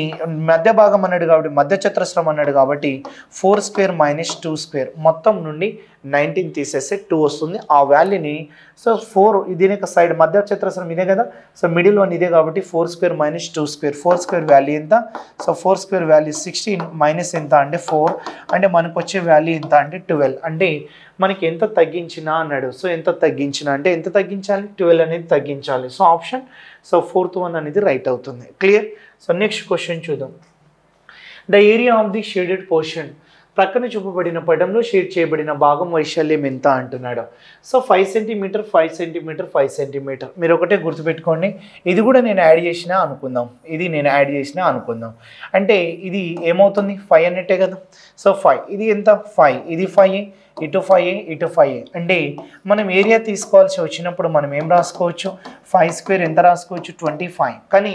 మధ్య భాగం అన్నాడు కాబట్టి మధ్య చతురస్రం అన్నాడు కాబట్టి 4 స్క్వేర్ మైనస్ 2 స్క్వేర్ మొత్తం నుండి 19 తీసేస్తే 2 వస్తుంది. ఆ వాల్యూని సో 4 దీని యొక్క సైడ్ మధ్య చతురస్రం ఇదే కదా, సో మిడిల్ వన్ ఇదే కాబట్టి 4 square minus 2 square 4 square value ఎంత, సో 4 స్క్వేర్ వాల్యూ 16 మైనస్ ఎంత అంటే 4 అంటే మనకు వచ్చే వాల్యూ ఎంత అంటే 12. అంటే మనకి ఎంత తగ్గించినా అన్నాడు. సో ఎంత తగ్గించినా అంటే ఎంత తగ్గించాలి, 12 అనేది తగ్గించాలి. So option so 4th one అనేది రైట్ అవుతుంది. క్లియర్. సో నెక్స్ట్ క్వశ్చన్ చూద్దాం. The area of the shaded portion, ప్రక్కన చూపబడిన పటంలో షేడ్ చేయబడిన భాగం వైశాల్యం ఎంత అంటున్నాడు. So 5 centimetre 5 centimetre 5 centimetre. మీరు ఒకటే గుర్తుపెట్టుకోండి, ఇది కూడా నేను యాడ్ చేసినా అనుకుందాం, ఇది నేను యాడ్ చేసినా అనుకుందాం. అంటే ఇది ఏమవుతుంది 5 అన్నట్టే కదా. సో 5 ఇది ఎంత 5 ఇది 5 ఇటు 5 ఇటు 5 అంటే మనం ఏరియా తీసుకోవాల్సి వచ్చినప్పుడు మనం ఏం రాసుకోవచ్చు 5 స్క్వేర్ ఎంత రాసుకోవచ్చు 25. కానీ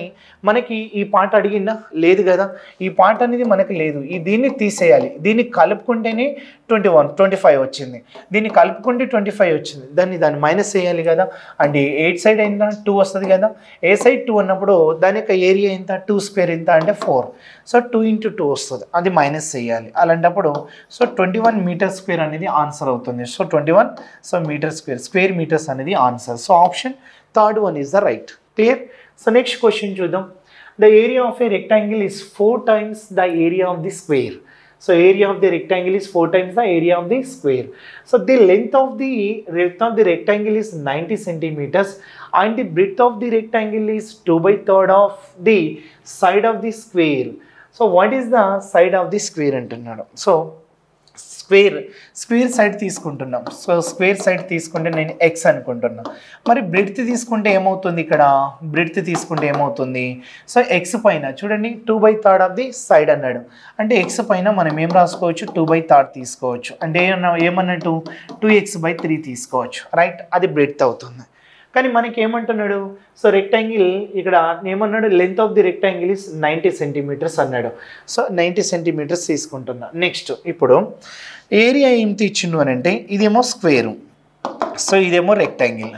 మనకి ఈ పార్ట్ అడిగిందా లేదు కదా, ఈ పార్ట్ అనేది మనకి లేదు. దీన్ని తీసేయాలి, దీన్ని కలుపుకుంటేనే 25 వచ్చింది, దీన్ని కలుపుకుంటే 25 వచ్చింది, దాన్ని మైనస్ చేయాలి కదా. అంటే 8 సైడ్ ఎంత 2 వస్తుంది కదా, ఏ సైడ్ 2 అన్నప్పుడు దాని యొక్క ఏరియా ఎంత 2 స్క్వేర్ ఎంత అంటే 4. సో 2 × 2 వస్తుంది, అది మైనస్ చేయాలి. అలాంటప్పుడు సో 21 మీటర్ స్క్వేర్ అనేది ఆన్సర్ అవుతుంది. So 21 so metre square metres అనేది answer. So option 3rd one is the right. Clear. So next question చూద్దాం. The area of a rectangle is 4 times the area of the square. So area of the rectangle is 4 times the area of the square. So the length of the rectangle is 90 centimeters and the breadth of the rectangle is 2/3 of the side of the square. So what is the side of the square antunnadu. So square side తీసుకుంటున్నాం. So square side తీసుకుంటే నేను X అనుకుంటున్నా. మరి breadth తీసుకుంటే ఏమవుతుంది, ఇక్కడ breadth తీసుకుంటే ఏమవుతుంది, సో ఎక్స్ పైన చూడండి 2/3 ఆఫ్ ది సైడ్ అన్నాడు. అంటే ఎక్స్ పైన మనం ఏం రాసుకోవచ్చు 2/3 తీసుకోవచ్చు. అంటే ఏమన్నట్టు 2x/3 తీసుకోవచ్చు, రైట్. అది బ్రెడ్త్ అవుతుంది. కానీ మనకి ఏమంటున్నాడు, సో రెక్టాంగిల్ ఇక్కడ ఏమన్నాడు length of the rectangle is 90 centimetres అన్నాడు. సో 90 సెంటీమీటర్స్ తీసుకుంటున్నా. నెక్స్ట్ ఇప్పుడు ఏరియా ఏమిటి ఇచ్చిండు అని అంటే ఇదేమో స్క్వేరు, సో ఇదేమో రెక్టాంగిల్.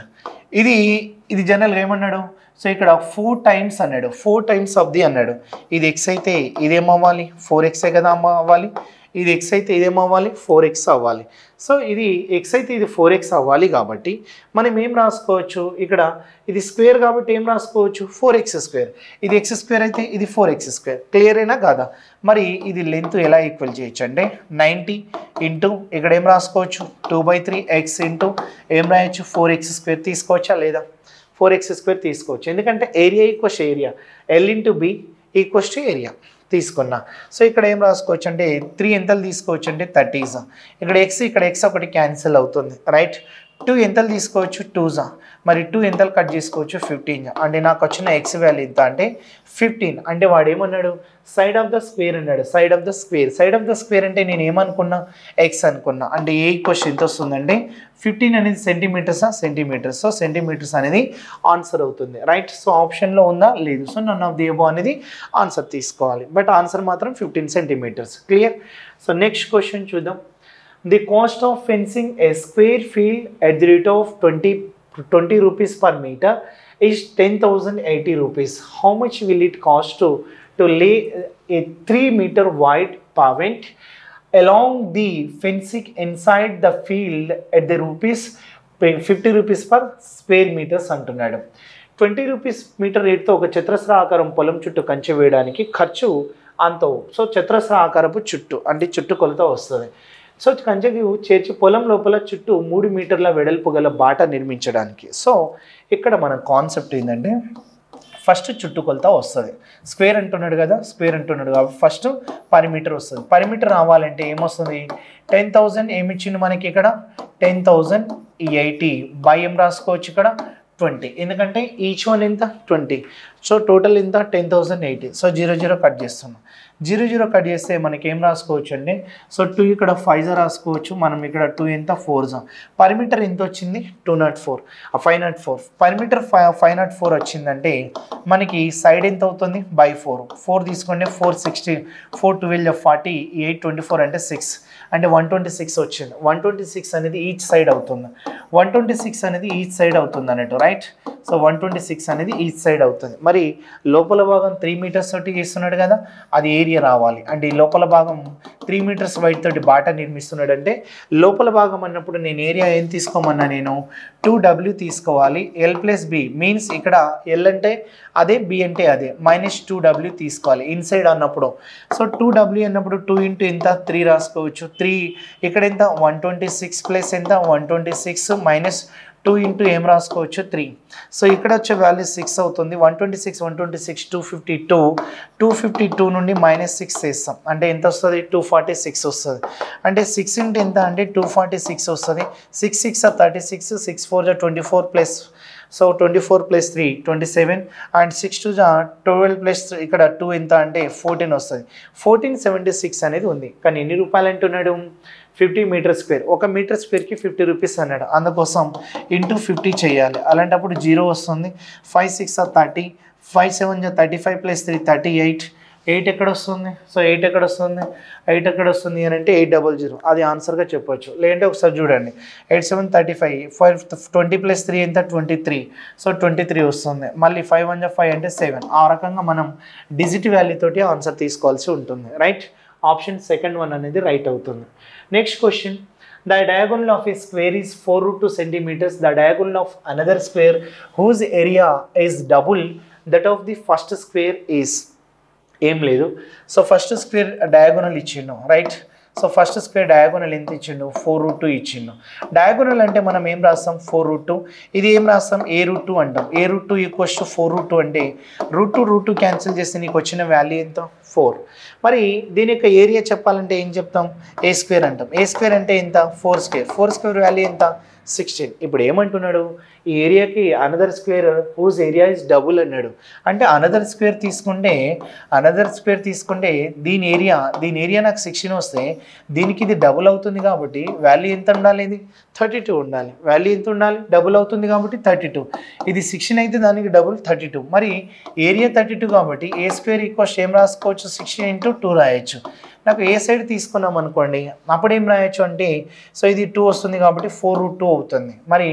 ఇది జనరల్గా ఏమన్నాడు, సో ఇక్కడ 4 times అన్నాడు, 4 times ఆఫ్ ది అన్నాడు. ఇది ఎక్స్ అయితే ఇదేమవ్వాలి 4x కదా అవ్వాలి, ఇది ఎక్స్ అయితే ఇదేమవ్వాలి 4x అవ్వాలి. సో ఇది ఎక్స్ అయితే ఇది 4x అవ్వాలి కాబట్టి మనం ఏం రాసుకోవచ్చు, ఇక్కడ ఇది స్క్వేర్ కాబట్టి ఏం రాసుకోవచ్చు 4x². ఇది x² అయితే ఇది 4x². క్లియర్ అయినా కాదా. మరి ఇది లెంత్ ఎలా ఈక్వల్ చేయొచ్చు అంటే 90 ఇంటూ ఇక్కడ ఏం రాసుకోవచ్చు 2/3 x ఇంటూ ఏం రాయొచ్చు 4x² తీసుకోవచ్చా లేదా, 4x² తీసుకోవచ్చు. ఎందుకంటే area equals area, L × B equals to area తీసుకున్నా. సో ఇక్కడ ఏం రాసుకోవచ్చు అంటే 3 ఎంతలు తీసుకోవచ్చు అంటే 30s. ఇక్కడ x ఒకటి క్యాన్సిల్ అవుతుంది, రైట్. 2 ఎంతలు తీసుకోవచ్చు 2s. మరి 2 ఎంతలు కట్ చేసుకోవచ్చు 15. అంటే నాకు వచ్చిన x వాల్యూ ఎంత అంటే 15. అంటే వాడు ఏమన్నాడు సైడ్ ఆఫ్ ద స్క్వేర్ అన్నాడు. సైడ్ ఆఫ్ ద స్క్వేర్ అంటే నేను ఏమనుకున్నా ఎక్స్ అనుకున్నా. అంటే ఏ క్వశ్చన్ ఎంత వస్తుందంటే 15 అనేది సెంటీమీటర్స్. సో సెంటీమీటర్స్ అనేది ఆన్సర్ అవుతుంది, రైట్. సో ఆప్షన్లో ఉందా లేదు, so none of the above అనేది ఆన్సర్ తీసుకోవాలి. బట్ ఆన్సర్ మాత్రం 15 centimetres. Clear. So next question చూద్దాం. The cost of fencing a square field at the rate of 20 rupees per meter is 10,080 rupees. How much will it cost to lay a 3 meter wide pavement along the fencing inside the field at the 50 rupees per square meters అంటున్నాడు. 20 rupees metre రేట్తో ఒక చతురస్ర ఆకారం పొలం చుట్టూ కంచె వేయడానికి ఖర్చు అంత. So చతురస్ర ఆకారపు చుట్టూ అంటే చుట్టు కొలత వస్తుంది. సో కంచెకి చేర్చి పొలం లోపల చుట్టూ 3 మీటర్ల వెడల్పు గల బాట నిర్మించడానికి. సో ఇక్కడ మన కాన్సెప్ట్ ఏంటంటే ఫస్ట్ చుట్టుకొలత వస్తుంది. స్క్వేర్ అంటున్నాడు కాబట్టి ఫస్ట్ పరిమీటర్ వస్తుంది. పరిమీటర్ రావాలంటే ఏమొస్తుంది 10,000 ఏమిచ్చిండు మనకి ఇక్కడ 10,080 బై ఏం రాసుకోవచ్చు ఇక్కడ 20. ఎందుకంటే ఈచ్ వన్ ఎంత 20. సో టోటల్ ఎంత 10,080. సో 0 కట్ చేస్తున్నాం. 0 కట్ చేస్తే మనకి ఏం రాసుకోవచ్చు అంటే సో 2 ఇక్కడ 5 రాసుకోవచ్చు. మనం ఇక్కడ 2 ఎంత 4 పరిమీటర్ ఎంత వచ్చింది 504. పరిమీటర్ 504 వచ్చిందంటే మనకి సైడ్ ఎంత అవుతుంది బై 4 తీసుకుంటే 460 412 40 824 అంటే 6 అంటే 126 వచ్చింది. 126 అనేది ఈచ్ సైడ్ అవుతుంది. 126 అనేది ఈచ్ సైడ్ అవుతుంది అన్నట్టు, రైట్. సో 126 అనేది ఈచ్ సైడ్ అవుతుంది. మరి లోపల భాగం 3 మీటర్స్ తోటి ఇస్తున్నాడు కదా, అది ఏరియా రావాలి. అంటే ఈ లోపల భాగం 3 మీటర్స్ వైడ్ తోటి బాట నిర్మిస్తున్నాడు అంటే లోపల భాగం అన్నప్పుడు నేను ఏరియా ఏం తీసుకోమన్నా, నేను 2W తీసుకోవాలి. L+B మీన్స్ ఇక్కడ L అంటే అదే, B అంటే అదే, -2W తీసుకోవాలి ఇన్సైడ్ అన్నప్పుడు. సో 2W అన్నప్పుడు 2 ఇంటూ ఎంత 3 రాసుకోవచ్చు. 3 ఇక్కడ ఎంత 126 ప్లస్ ఎంత 126 మైనస్ 2 ఇంటూ ఏం రాసుకోవచ్చు 3. సో ఇక్కడ వచ్చే వాల్యూ 6 అవుతుంది. 126 252 నుండి -6 చేస్తాం అంటే ఎంత వస్తుంది 246 వస్తుంది. అంటే 6 ఇంటూ ఎంత అంటే 246 వస్తుంది. 6 6 36, 6 4 24 plus, so 24 plus 3 27 and 6 2 12 plus ఇక్కడ 2 ఎంత అంటే 14 వస్తుంది. 1476 అనేది ఉంది. కానీ ఎన్ని రూపాయలు అంటున్నాడు 50 మీటర్ స్క్వేర్. 1 మీటర్ స్క్వేర్కి 50 రూపీస్ అన్నాడు. అందుకోసం ఇంటూ 50 చేయాలి. అలాంటప్పుడు 0 వస్తుంది. 5 6 30, 5 7 35 ప్లస్ 3 38. 8 ఎక్కడ వస్తుంది? సో 8 ఎక్కడ వస్తుంది? 8 ఎక్కడ వస్తుంది అని అంటే 800. అది ఆన్సర్గా చెప్పొచ్చు. లేదంటే ఒకసారి చూడండి 8 7 35, 20 ప్లస్ 3 ఎంత 23. సో 23 వస్తుంది. మళ్ళీ 5 1 5 అంటే 7. ఆ రకంగా మనం డిజిట్ వాల్యూ తోటి ఆన్సర్ తీసుకోవాల్సి ఉంటుంది. రైట్, ఆప్షన్ సెకండ్ వన్ అనేది రైట్ అవుతుంది. Next question, the diagonal of a square is 4√2 centimeters. The diagonal of another square whose area is double that of the first square is. ఏం లేదు. So first square diagonal ఇచ్చిండు. Right, so first square diagonal ఎంత ఇచ్చిండు 4√2 ఇచ్చిండు. Diagonal అంటే మనం ఏం రాస్తాం 4√2. ఇది ఏం రాస్తాం A√2 అంటాం. A√2 ఈక్వల్స్ టు 4√2 అంటే √2 క్యాన్సిల్ చేస్తే నీకు వచ్చిన వాల్యూ ఎంత 4. మరి దీని యొక్క ఏరియా చెప్పాలంటే ఏం చెప్తాం A స్క్వేర్ అంటాం. A స్క్వేర్ అంటే ఎంత 4 స్క్వేర్. 4 స్క్వేర్ వాల్యూ ఎంత 16. ఇప్పుడు ఏమంటున్నాడు ఈ ఏరియాకి another square whose area is double అన్నాడు. అంటే అనదర్ స్క్వేర్ తీసుకుంటే దీని ఏరియా నాకు 16 వస్తే దీనికి ఇది డబుల్ అవుతుంది కాబట్టి వాల్యూ ఎంత ఉండాలి, ఇది 32 ఉండాలి. వాల్యూ ఎంత ఉండాలి డబుల్ అవుతుంది కాబట్టి 32. ఇది 16 అయితే దానికి డబుల్ 32. మరి ఏరియా 32 కాబట్టి A స్క్వేర్ ఈక్వల్స్ ఏం రాసుకోవచ్చు 16 ఇంటూ 2 రాయొచ్చు. నాకు ఏ సైడ్ తీసుకున్నాం అనుకోండి అప్పుడు ఏం రాయొచ్చు అంటే సో ఇది 2 వస్తుంది కాబట్టి 4√2 అవుతుంది. మరి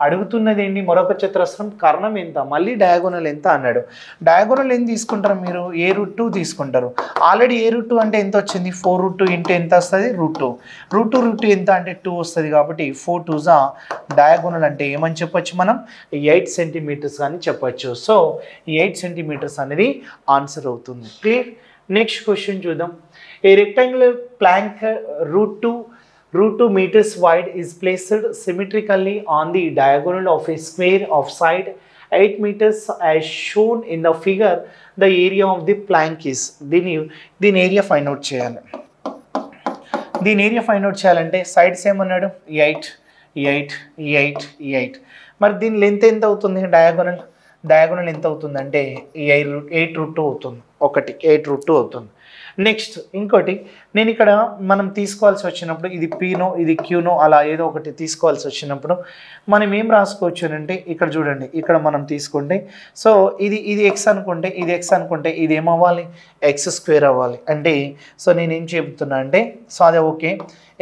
అడుగుతున్నది ఏంటి మరొక చతురస్రం కర్ణం ఎంత, మళ్ళీ డయాగోనల్ ఎంత అన్నాడు. డయాగోనల్ ఏం తీసుకుంటారు మీరు A√2 తీసుకుంటారు. ఆల్రెడీ A√2 అంటే ఎంత వచ్చింది 4√2 ఇంటూ ఎంత వస్తుంది √2 ఎంత అంటే 2 వస్తుంది కాబట్టి 4 2s డయాగోనల్ అంటే ఏమని చెప్పొచ్చు మనం 8 సెంటీమీటర్స్ అని చెప్పొచ్చు. సో 8 సెంటీమీటర్స్ అనేది ఆన్సర్ అవుతుంది. క్లియర్. నెక్స్ట్ క్వశ్చన్ చూద్దాం. A rectangular plank √2 meters wide is placed symmetrically on the diagonal of a square of side 8 meters as shown in the figure. The area of the plank is. దీని area find out చేయాలి. దీని area find out చేయాలంటే sides ఏమన్నాడు 8. మరి దీని length ఎంత అవుతుంది diagonal ఎంత అవుతుంది అంటే 8√2 అవుతుంది. 8√2 అవుతుంది. నెక్స్ట్ ఇంకోటి నేను ఇక్కడ మనం తీసుకోవాల్సి వచ్చినప్పుడు ఇది పీనో ఇది క్యూనో అలా ఏదో ఒకటి తీసుకోవాల్సి వచ్చినప్పుడు మనం ఏం రాసుకోవచ్చు అంటే ఇక్కడ చూడండి ఇక్కడ మనం తీసుకుంటే సో ఇది ఎక్స్ అనుకుంటే ఇది ఏమవ్వాలి ఎక్స్ స్క్వేర్ అవ్వాలి. అంటే సో నేను ఏం చెప్తున్నా అంటే సో అదే ఓకే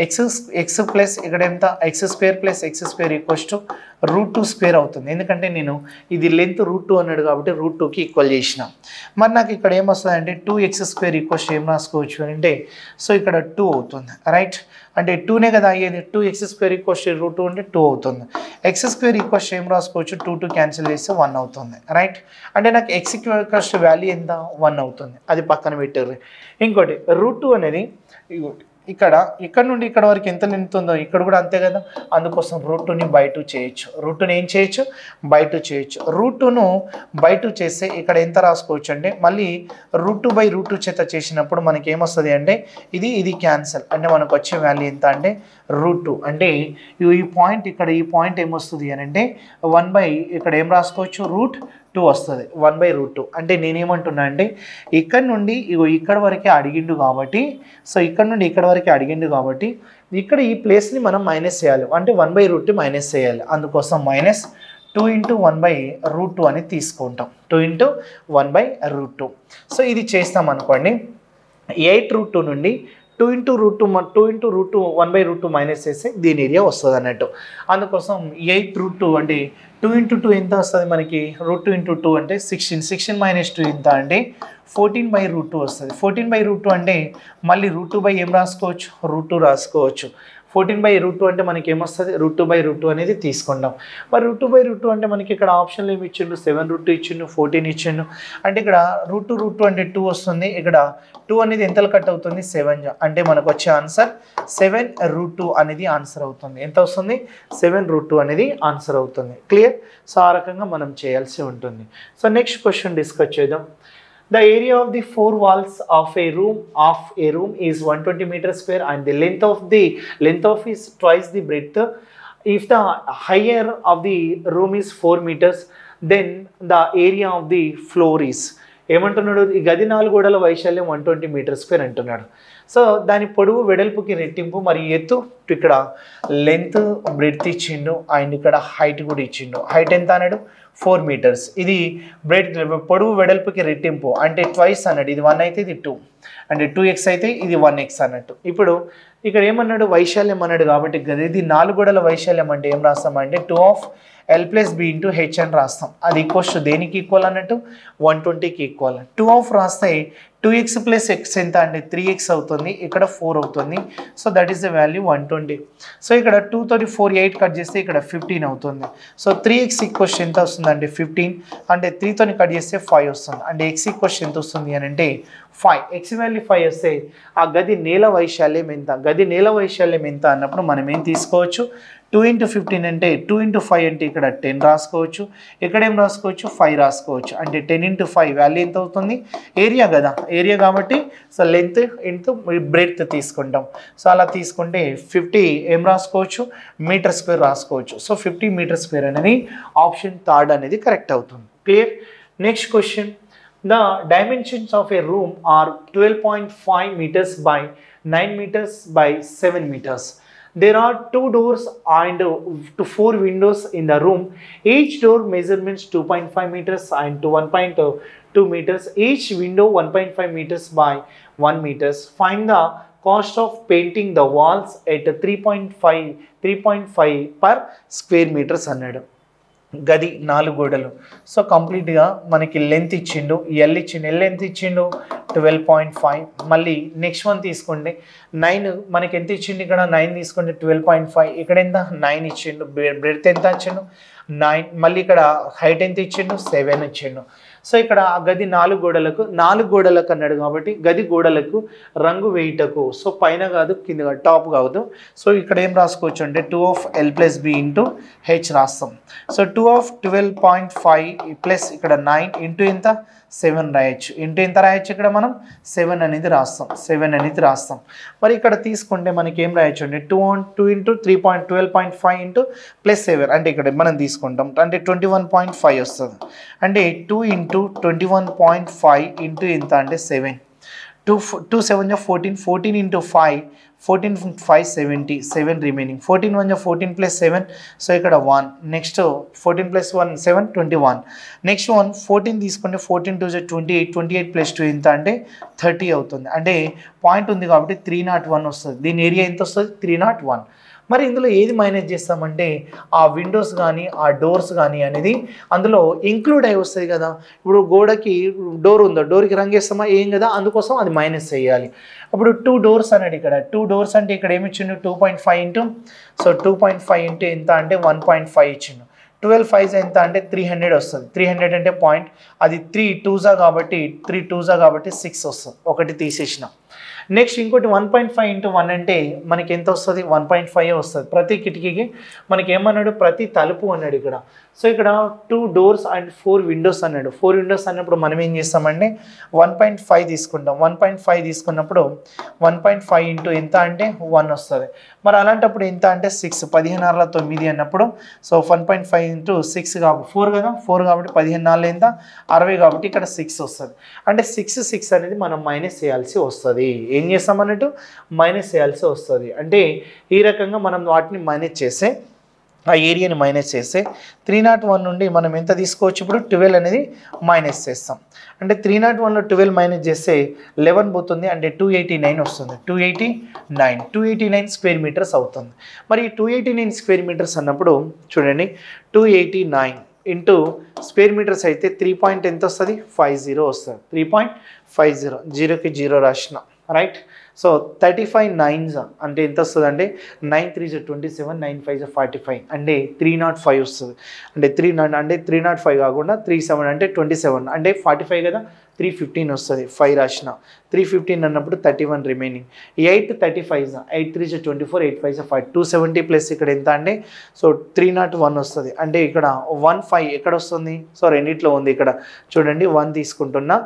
ఎక్స్ ప్లస్ ఇక్కడ ఎంత X square plus X square equals to √2 square అవుతుంది. ఎందుకంటే నేను ఇది లెంత్ √2 అన్నాడు కాబట్టి √2కి ఈక్వల్ చేసిన. మరి నాకు ఇక్కడ ఏమొస్తుంది అంటే 2x స్క్వేర్ ఈక్వల్స్ ఏం రాసుకోవచ్చు అంటే సో ఇక్కడ 2 అవుతుంది. రైట్, అంటే 2నే కదా అయ్యేది. 2x స్క్వేర్ ఈక్వల్స్ √2 అంటే 2 అవుతుంది. ఎక్స్ స్క్వేర్ ఈక్వల్స్ ఏం రాసుకోవచ్చు 2 క్యాన్సిల్ చేస్తే 1 అవుతుంది. రైట్, అంటే నాకు ఎక్స్ ఈక్వల్స్ వాల్యూ ఎంత 1 అవుతుంది. అది పక్కన పెట్టారు. ఇంకోటి √2 అనేది ఇక్కడ నుండి ఇక్కడ వరకు ఎంత లెంత్ ఉందో ఇక్కడ కూడా అంతే కదా. అందుకోసం √2ని బై 2 చేయొచ్చు. √2ని ఏం చేయొచ్చు బై 2 చేయొచ్చు. √2ను బై 2 చేస్తే ఇక్కడ ఎంత రాసుకోవచ్చు అంటే మళ్ళీ √2/√2 చేత చేసినప్పుడు మనకి ఏమొస్తుంది అంటే ఇది క్యాన్సల్ అంటే మనకు వచ్చే వాల్యూ ఎంత అంటే √2. అంటే ఈ పాయింట్ ఏమొస్తుంది అని అంటే 1 ఇక్కడ ఏం రాసుకోవచ్చు √2 వస్తుంది 1/√2. అంటే నేనేమంటున్నా అంటే ఇక్కడ నుండి ఇక్కడ వరకే అడిగిండు కాబట్టి సో ఇక్కడ నుండి ఇక్కడ వరకే అడిగిండు కాబట్టి ఇక్కడ ఈ ప్లేస్ని మనం మైనస్ చేయాలి. అంటే 1/√2 మైనస్ చేయాలి. అందుకోసం -2 × 1/√2 అని తీసుకుంటాం. 2 × 1/√2. సో ఇది చేస్తాం అనుకోండి 8√2 నుండి 2 ఇంటూ రూట్ 1/√2 మైనస్ చేస్తే దీని ఏరియా వస్తుంది అన్నట్టు. అందుకోసం 8√2 అంటే 2 ఇంటూ 2 ఎంత వస్తుంది మనకి, √2 ఇంటూ 2 అంటే 16 మైనస్ 2 ఎంత అంటే 14/√2 వస్తుంది. 14/√2 అంటే మళ్ళీ √2 ఏం రాసుకోవచ్చు, √2 రాసుకోవచ్చు. 14/√2 అంటే మనకి ఏమొస్తుంది, √2/√2 అనేది తీసుకుంటాం. మరి √2/√2 అంటే మనకి ఇక్కడ ఆప్షన్లు ఏమి ఇచ్చిండు, 7√2 ఇచ్చిండు, 14 ఇచ్చిండు. అంటే ఇక్కడ √2 అంటే 2 వస్తుంది. ఇక్కడ 2 అనేది ఎంతలు కట్ అవుతుంది, 7. అంటే మనకు వచ్చే ఆన్సర్ 7√2 అనేది ఆన్సర్ అవుతుంది. ఎంత వస్తుంది, 7√2 అనేది ఆన్సర్ అవుతుంది. క్లియర్. సో ఆ రకంగా మనం చేయాల్సి ఉంటుంది. సో నెక్స్ట్ క్వశ్చన్ డిస్కస్ చేద్దాం. The area of the four walls of a room is 120 meters square and the length of is twice the breadth. If the higher of the room is 4 meters, then the area of the floor is ఏమంటున్నాడు, ఈ గది 4 గోడల వైశాల్యం 120 metre square అంటున్నాడు. So దాని పొడవు వెడల్పుకి రెట్టింపు, మరి ఎత్తు ఇక్కడ లెంత్ బ్రెడ్త్ ఇచ్చిండు అండ్ ఇక్కడ హైట్ కూడా ఇచ్చిండు. హైట్ ఎంత అన్నాడు, 4 మీటర్స్. ఇది పొడవు వెడల్పుకి రెట్టింపు అంటే ట్వైస్ అన్నాడు. ఇది 1 అయితే ఇది 2 అంటే 2x అయితే ఇది 1x అన్నట్టు. ఇప్పుడు ఇక్కడ ఏమన్నాడు, వైశాల్యం అన్నాడు కాబట్టి ఇది 4 గోడల వైశాల్యం అంటే ఏం రాస్తామంటే 2/L+B × H అని రాస్తాం. అది ఈక్వల్స్ దేనికి ఈక్వల్ అన్నట్టు, 120కి ఈక్వల్. 2 రాస్తే 2x + x ఎంత అంటే 3x అవుతుంది, ఇక్కడ 4 అవుతుంది. So that is the value 120. So ఇక్కడ 2 తోటి 4 8 కట్ చేస్తే ఇక్కడ 15 అవుతుంది. సో 3x ఈక్వల్స్ ఎంత వస్తుంది అంటే 15, అంటే 3 తోని కట్ చేస్తే 5 వస్తుంది. అంటే x ఈక్వల్స్ ఎంత వస్తుంది అని అంటే 5. x వాల్యూ 5 వస్తే ఆ గది నేల వైశాల్యం ఎంత, గది నేల వైశాల్యం ఎంత అన్నప్పుడు మనం ఏం తీసుకోవచ్చు, 2 × 15 అంటే 2 × 5 అంటే ఇక్కడ 10 రాసుకోవచ్చు. ఇక్కడ ఏం రాసుకోవచ్చు, 5 రాసుకోవచ్చు. అంటే 10 × 5 వాల్యూ ఎంత అవుతుంది, ఏరియా కదా, ఏరియా కాబట్టి సో లెంత్ ఇంటూ బ్రెడ్త్ తీసుకుంటాం. సో అలా తీసుకుంటే 50 ఏం రాసుకోవచ్చు, మీటర్ స్క్వేర్ రాసుకోవచ్చు. సో 50 మీటర్ స్క్వేర్ అనేది ఆప్షన్ 3 అనేది కరెక్ట్ అవుతుంది. Clear. Next question. The dimensions of a room are 12.5 meters by 9 meters by 7 meters. There are 2 doors and 4 windows in the room. Each door measurements 2.5 meters and 1.2 meters. Each window 1.5 meters by 1 meters. Find the cost of painting the walls at 3.5 per square meters అన్నాడు. గది 4 గోడలు. So కంప్లీట్గా మనకి length ఇచ్చిండు, L ఇచ్చిండు. L ఎంత ఇచ్చిండు, 12.5. మళ్ళీ నెక్స్ట్ వన్ తీసుకుంటే 9 మనకి ఎంత ఇచ్చిండు, ఇక్కడ 9 తీసుకుంటే 12.5. ఇక్కడ ఎంత 9 ఇచ్చిండు. బ్రెడ్త్ ఎంత ఇచ్చిండు, 9. మళ్ళీ ఇక్కడ హైట్ ఎంత ఇచ్చిండు, 7 ఇచ్చిండు. సో ఇక్కడ గది 4 గోడలకు అన్నాడు కాబట్టి గది గోడలకు రంగు వేయుటకు, సో పైన కాదు కింద టాప్ కాదు. సో ఇక్కడ ఏం రాసుకోవచ్చు అంటే 2/L+B × H రాస్తాం. సో 2/12.5 ప్లస్ ఇక్కడ 9 ఇంటూ ఎంత 7 రాయొచ్చు. ఇంటూ ఎంత రాయొచ్చు, ఇక్కడ మనం 7 అనేది రాస్తాం. మరి ఇక్కడ తీసుకుంటే మనకి ఏం రాయొచ్చు అంటే 2 × 3.12.5 × +7 అంటే ఇక్కడ మనం తీసుకుంటాం అంటే 21.5 వస్తుంది. అంటే 2 × 21.5 ఇంటూ ఎంత అంటే 7. 2 7 14, 14 × 5, 14 5 70, 7 రిమైనింగ్. 14 1 14 + 7, సో ఇక్కడ 1. నెక్స్ట్ 14 + 1 7 21. నెక్స్ట్ 14 తీసుకుంటే 14 2 28, 28 + 2 ఎంత అంటే 30 అవుతుంది. అంటే పాయింట్ ఉంది కాబట్టి 301 వస్తుంది. దీని ఏరియా ఎంత వస్తుంది, 301. మరి ఇందులో ఏది మైనస్ చేస్తామంటే ఆ విండోస్ కానీ ఆ డోర్స్ కానీ అనేది అందులో ఇంక్లూడ్ అయి వస్తుంది కదా. ఇప్పుడు గోడకి డోర్ ఉందో, డోర్కి రంగు వేస్తామా, ఏం కదా, అందుకోసం అది మైనస్ చేయాలి. అప్పుడు 2 డోర్స్ అన్నాడు. ఇక్కడ 2 డోర్స్ అంటే ఇక్కడ ఏమి ఇచ్చిండు, 2.5 ఇంటూ, సో 2.5 ఇంటూ ఎంత అంటే 1.5 ఇచ్చిండు. 12 5 ఎంత అంటే 300 వస్తుంది. 300 అంటే పాయింట్, అది 3 2s కాబట్టి 3 2s కాబట్టి 6 వస్తుంది. ఒకటి తీసేసిన. నెక్స్ట్ ఇంకోటి 1.5 × 1 అంటే మనకి ఎంత వస్తుంది, 1.5 వస్తుంది. ప్రతి కిటికీకి మనకి ఏమన్నాడు, ప్రతి తలుపు అన్నాడు ఇక్కడ. సో ఇక్కడ 2 డోర్స్ అండ్ 4 విండోస్ అన్నాడు. 4 విండోస్ అన్నప్పుడు మనం ఏం చేస్తామంటే 1.5 తీసుకుంటాం. 1.5 తీసుకున్నప్పుడు 1.5 ఇంటూ ఎంత అంటే 1 వస్తుంది. మరి అలాంటప్పుడు ఎంత అంటే 6, 15 6 9 అన్నప్పుడు, సో 1.5 ఇంటూ 6 కాబట్టి 4 కదా, 4 కాబట్టి 15 4 ఎంత 60 కాబట్టి ఇక్కడ 6 వస్తుంది. అంటే 6 అనేది మనం మైనస్ చేయాల్సి వస్తుంది. ఏం చేస్తామన్నట్టు మైనస్ చేయాల్సి వస్తుంది. అంటే ఈ రకంగా మనం వాటిని మైనస్ చేస్తే ఆ ఏరియాని మైనస్ చేస్తే 301 నుండి మనం ఎంత తీసుకోవచ్చు ఇప్పుడు 12 అనేది మైనస్ చేస్తాం. అంటే 301లో 12 మైనస్ చేస్తే 11 పోతుంది, అంటే 289 వస్తుంది. 289 స్క్వేర్ మీటర్స్ అవుతుంది. మరి 289 స్క్వేర్ మీటర్స్ అన్నప్పుడు చూడండి 289 ఇంటూ స్క్వేర్ మీటర్స్ అయితే 3 ఎంత వస్తుంది 50 వస్తుంది. 3.50 జీరోకి జీరో రాసిన రైట్. సో 35 9s అంటే ఎంత వస్తుంది అంటే 9 3s 27, 9 5s 45 అంటే 305 వస్తుంది. అంటే 305 కాకుండా 37 అంటే 27 అంటే 45 కదా, 315 వస్తుంది. 5 రాసిన 315 అన్నప్పుడు 31 రిమైనింగ్. 8 35 8 3s 24, 8 5s 5 270 ప్లస్ ఇక్కడ ఎంత అంటే సో 301 వస్తుంది. అంటే ఇక్కడ 15 ఎక్కడ వస్తుంది, సో రెండిట్లో ఉంది. ఇక్కడ చూడండి 1 తీసుకుంటున్నా,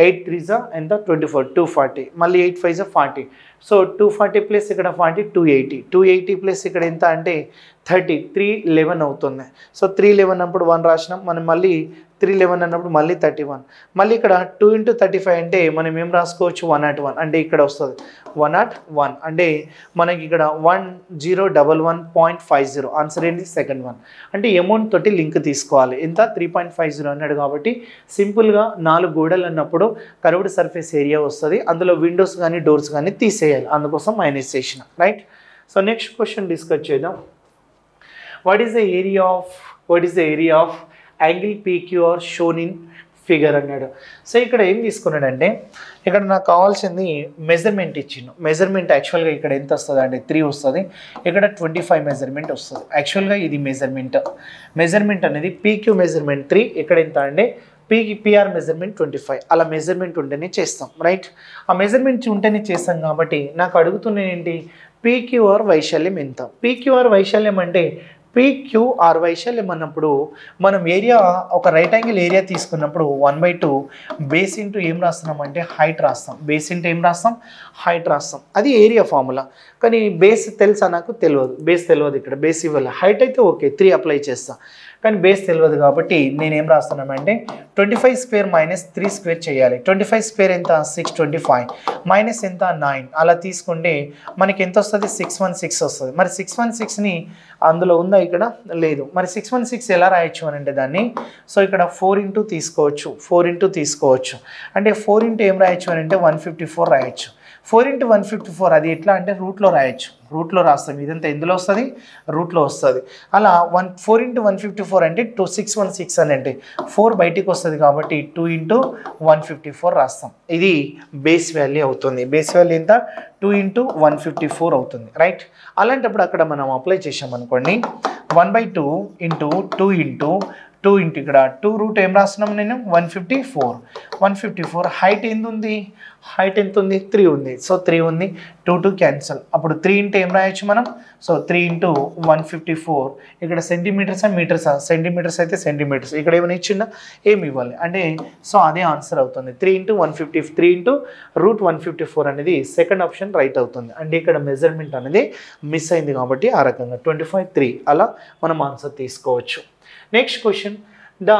8 3s ఎంత 24 240, మళ్ళీ 8 5s 40. సో 240 ప్లస్ ఇక్కడ 40 280 ప్లస్ ఇక్కడ ఎంత అంటే 30 311 అవుతుంది. సో 311 అప్పుడు 1 రాసినాం మనం, మళ్ళీ 311 అన్నప్పుడు మళ్ళీ 31, మళ్ళీ ఇక్కడ 2 × 35 అంటే మనం ఏం రాసుకోవచ్చు 101 అంటే ఇక్కడ వస్తుంది 101 అంటే మనకి ఇక్కడ 1011.50 ఆన్సర్ ఏంటి సెకండ్ వన్. అంటే అమౌంట్ తోటి లింక్ తీసుకోవాలి. ఎంత 3.50 అన్నాడు కాబట్టి సింపుల్గా 4 గోడలు అన్నప్పుడు కర్వ్డ్ సర్ఫేస్ ఏరియా వస్తుంది. అందులో విండోస్ కానీ డోర్స్ కానీ తీసేయాలి, అందుకోసం మైనస్ చేసిన right. So next question discuss చేద్దాం. What is the area of angle PQR shown in figure అన్నాడు. సో ఇక్కడ ఏం తీసుకున్నాడంటే ఇక్కడ నాకు కావాల్సింది మెజర్మెంట్ ఇచ్చిండు. మెజర్మెంట్ యాక్చువల్గా ఇక్కడ ఎంత వస్తుంది అంటే 3 వస్తుంది, ఇక్కడ 25 మెజర్మెంట్ వస్తుంది. యాక్చువల్గా ఇది మెజర్మెంట్ అనేది PQ మెజర్మెంట్ 3, ఇక్కడ ఎంత అంటే PR మెజర్మెంట్ 25. అలా మెజర్మెంట్ ఉంటేనే చేస్తాం రైట్. ఆ మెజర్మెంట్ ఉంటేనే చేస్తాం కాబట్టి నాకు అడుగుతున్న ఏంటి PQR వైశాల్యం ఎంత. PQR వైశాల్యం అంటే PQR వైశాల్యం అన్నప్పుడు మనం ఏరియా ఒక రైట్ యాంగిల్ ఏరియా తీసుకున్నప్పుడు 1/2 బేస్ ఇంటూ ఏం రాస్తున్నాం అంటే హైట్ రాస్తాం. బేస్ ఇంటూ ఏం రాస్తాం హైట్ రాస్తాం. అది ఏరియా ఫార్ములా. కానీ బేస్ తెలుసా నాకు తెలియదు. బేస్ తెలియదు, ఇక్కడ బేస్ ఇవ్వాలి. హైట్ అయితే ఓకే 3 అప్లై చేస్తా, కానీ బేస్ తెలియదు కాబట్టి నేనేం రాస్తున్నానంటే 25 స్క్వేర్ మైనస్ 3 స్క్వేర్ చేయాలి. 25 స్క్వేర్ ఎంత 625 మైనస్ ఎంత 9. అలా తీసుకుంటే మనకి ఎంత వస్తుంది 616 వస్తుంది. మరి 616ని అందులో ఉందా ఇక్కడ లేదు. మరి 616 ఎలా రాయొచ్చు అని అంటే దాన్ని సో ఇక్కడ 4 × తీసుకోవచ్చు. అంటే 4 × ఏం రాయొచ్చు అని అంటే 154 రాయొచ్చు. 4 × 154 అది ఎట్లా అంటే రూట్లో రాయొచ్చు. రూట్లో రాస్తాం. ఇదంతా ఎందులో వస్తుంది రూట్లో వస్తుంది. అలా 4 × 154 అంటే 616 అని అంటే 4 బయటికి వస్తుంది కాబట్టి 2 × 154 రాస్తాం. ఇది బేస్ వాల్యూ అవుతుంది. బేస్ వాల్యూ ఎంత 2 × 154 అవుతుంది రైట్. అలాంటప్పుడు అక్కడ మనం అప్లై చేసామనుకోండి 1/2 × 2 × ఇక్కడ 2 రూట్ ఏం రాస్తున్నాం నేను 154. హైట్ ఎంత ఉంది 3 ఉంది. సో 3 ఉంది, 2 క్యాన్సల్. అప్పుడు 3 × ఏం రాయొచ్చు మనం సో 3 × 154. ఇక్కడ సెంటీమీటర్స్ మీటర్స్, సెంటీమీటర్స్ అయితే సెంటీమీటర్స్. ఇక్కడ ఏమైనా ఇచ్చిందా ఏమి ఇవ్వాలి అంటే సో అదే ఆన్సర్ అవుతుంది. 3 × 150 3 × √154 అనేది సెకండ్ ఆప్షన్ రైట్ అవుతుంది. అంటే ఇక్కడ మెజర్మెంట్ అనేది మిస్ అయింది కాబట్టి ఆ రకంగా 25 3 అలా మనం ఆన్సర్ తీసుకోవచ్చు. Next question, the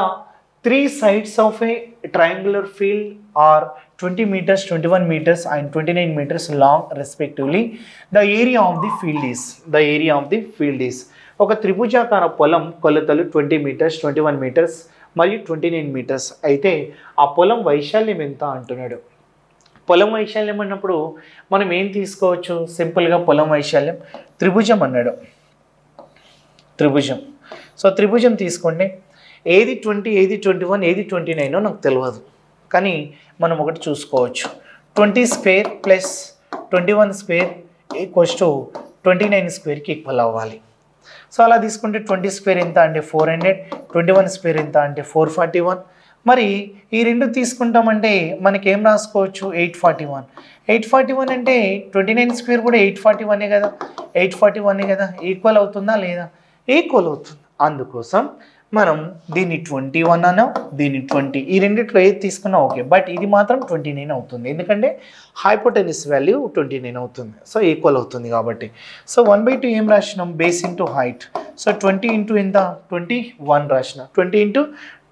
3 sides of a triangular field are 20 meters, 21 meters and 29 meters long respectively. The area of the field is ఒక త్రిభుజాకార పొలం కొలతలు 20 meters, 21 meters మరియు 29 meters అయితే ఆ పొలం వైశాల్యం ఎంత అంటున్నాడు. పొలం వైశాల్యం అన్నప్పుడు మనం ఏం తీసుకోవచ్చు సింపుల్గా పొలం వైశాల్యం త్రిభుజం అన్నాడు. సో త్రిభుజం తీసుకోండి. ఏది 20 ఏది 21 ఏది 29 నాకు తెలియదు, కానీ మనం ఒకటి చూసుకోవచ్చు 20 square plus 21 square equals to 29 స్క్వేర్కి ఈక్వల్ అవ్వాలి. సో అలా తీసుకుంటే 20 స్క్వేర్ ఎంత అంటే 400, 21 స్క్వేర్ ఎంత అంటే 441. మరి ఈ రెండు తీసుకుంటామంటే మనకి ఏం రాసుకోవచ్చు 841 అంటే 29 స్క్వేర్ కూడా 841 కదా. ఈక్వల్ అవుతుందా లేదా ఈక్వల్ అవుతుంది. అందుకోసం మనం దీన్ని 21 అన్నాం, దీన్ని 20, ఈ రెండిట్లో ఏది తీసుకున్నా ఓకే, బట్ ఇది మాత్రం 29 అవుతుంది ఎందుకంటే హైపోటెన్యూస్ వాల్యూ 29 అవుతుంది. సో ఈక్వల్ అవుతుంది కాబట్టి సో 1/2 ఏం రాసినాం బేస్ ఇంటూ హైట్. సో 20 × ఎంత 21 రాసిన 20 ×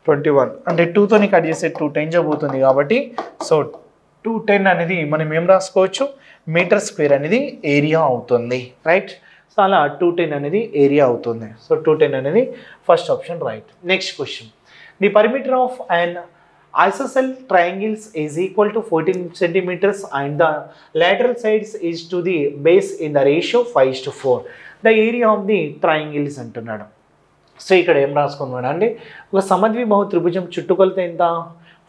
21 అంటే 2తోని కట్ చేస్తే 2 10 పోతుంది కాబట్టి సో 210 అనేది మనం ఏం రాసుకోవచ్చు మీటర్ స్క్వేర్ అనేది ఏరియా అవుతుంది రైట్. సో అలా 210 అనేది ఏరియా అవుతుంది. సో 210 అనేది first option right. Next question, the perimeter of an isosceles triangles is equal to 14 centimeters and the lateral sides is to the base in the ratio 5:4. The area of the triangles అంటున్నాడు. So ఇక్కడ ఏం రాసుకున్నాడు అంటే ఒక సమద్విబాహు త్రిభుజం చుట్టుకొలత ఎంత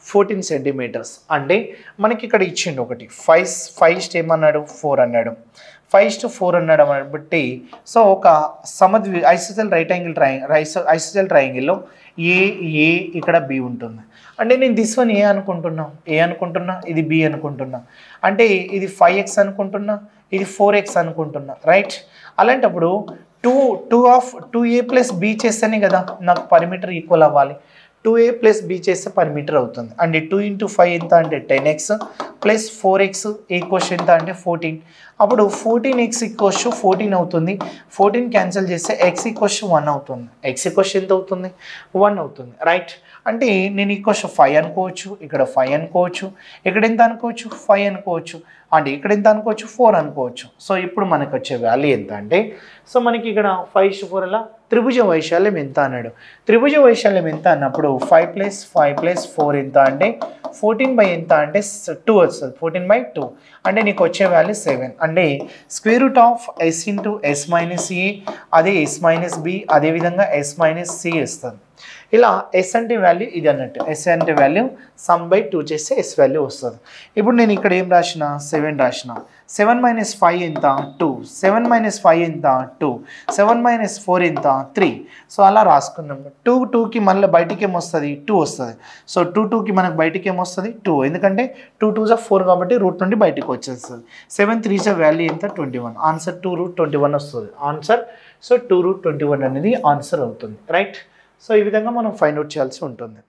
14 centimetres. అంటే మనకి ఇక్కడ ఇచ్చిండు ఒకటి 5 ఏమన్నాడు 4 అన్నాడు, 5:4 అన్నాడు బట్టి సో ఒక ఐసోసెల్ ఐసోసెల్ ట్రయాంగిల్లో ఏ ఇక్కడ బి ఉంటుంది. అంటే నేను దిస్ వన్ ఏ అనుకుంటున్నా, ఇది బి అనుకుంటున్నా, అంటే ఇది 5x అనుకుంటున్నా, ఇది 4x అనుకుంటున్నా, రైట్. అలాంటప్పుడు 2a ప్లస్ బి చేస్తేనే కదా నాకు పరిమీటర్ ఈక్వల్ అవ్వాలి. 2a ప్లస్ బి చేస్తే పరిమీటర్ అవుతుంది. అంటే 2 × 5 ఎంత అంటే 10x ప్లస్ 4x ఈక్వల్స్ ఎంత అంటే 14. అప్పుడు 14x ఈక్వల్స్ 14 అవుతుంది. 14 క్యాన్సిల్ చేస్తే x ఈక్వల్స్ 1 అవుతుంది. x ఈక్వల్స్ ఎంత అవుతుంది 1 అవుతుంది, రైట్. అంటే నేను ఈక్వల్స్ 5 అనుకోవచ్చు, ఇక్కడ 5 అనుకోవచ్చు, ఇక్కడ ఎంత అనుకోవచ్చు 5 అనుకోవచ్చు, అంటే ఇక్కడ ఎంత అనుకోవచ్చు 4 అనుకోవచ్చు. సో ఇప్పుడు మనకు వచ్చే వాల్యూ ఎంత అంటే సో మనకి ఇక్కడ 5:4 అలా త్రిభుజ వైశాల్యం ఎంత అన్నాడు. త్రిభుజ వైశాల్యం ఎంత అన్నప్పుడు 5 + 4 ఎంత అంటే 14 ఎంత అంటే 2 వస్తుంది. 14/2 అంటే నీకు వచ్చే వాల్యూ 7. అంటే √s × s - a అదే s - b అదేవిధంగా s - c వస్తుంది. ఇలా s అంటే వాల్యూ ఇది అన్నట్టు, s అంటే వాల్యూ సమ్/2 చేస్తే s వాల్యూ వస్తుంది. ఇప్పుడు నేను ఇక్కడ ఏం రాసిన 7 రాసిన. 7 - 5 ఎంత 2, 7 - 5 ఎంత 2, 7 - 4 ఎంత 3. సో అలా రాసుకున్నాం. 2కి మళ్ళీ బయటికి ఏమొస్తుంది 2 వస్తుంది. సో 2కి మనకు బయటికి ఏమొస్తుంది 2, ఎందుకంటే 2 2 = 4 కాబట్టి రూట్ నుండి బయటకు వచ్చేస్తుంది. 7 3 వాల్యూ ఎంత 21. ఆన్సర్ 2√21 వస్తుంది ఆన్సర్. సో 2√21 అనేది ఆన్సర్ అవుతుంది, రైట్. సో ఈ విధంగా మనం ఫైండ్ అవుట్ చేయాల్సి ఉంటుంది.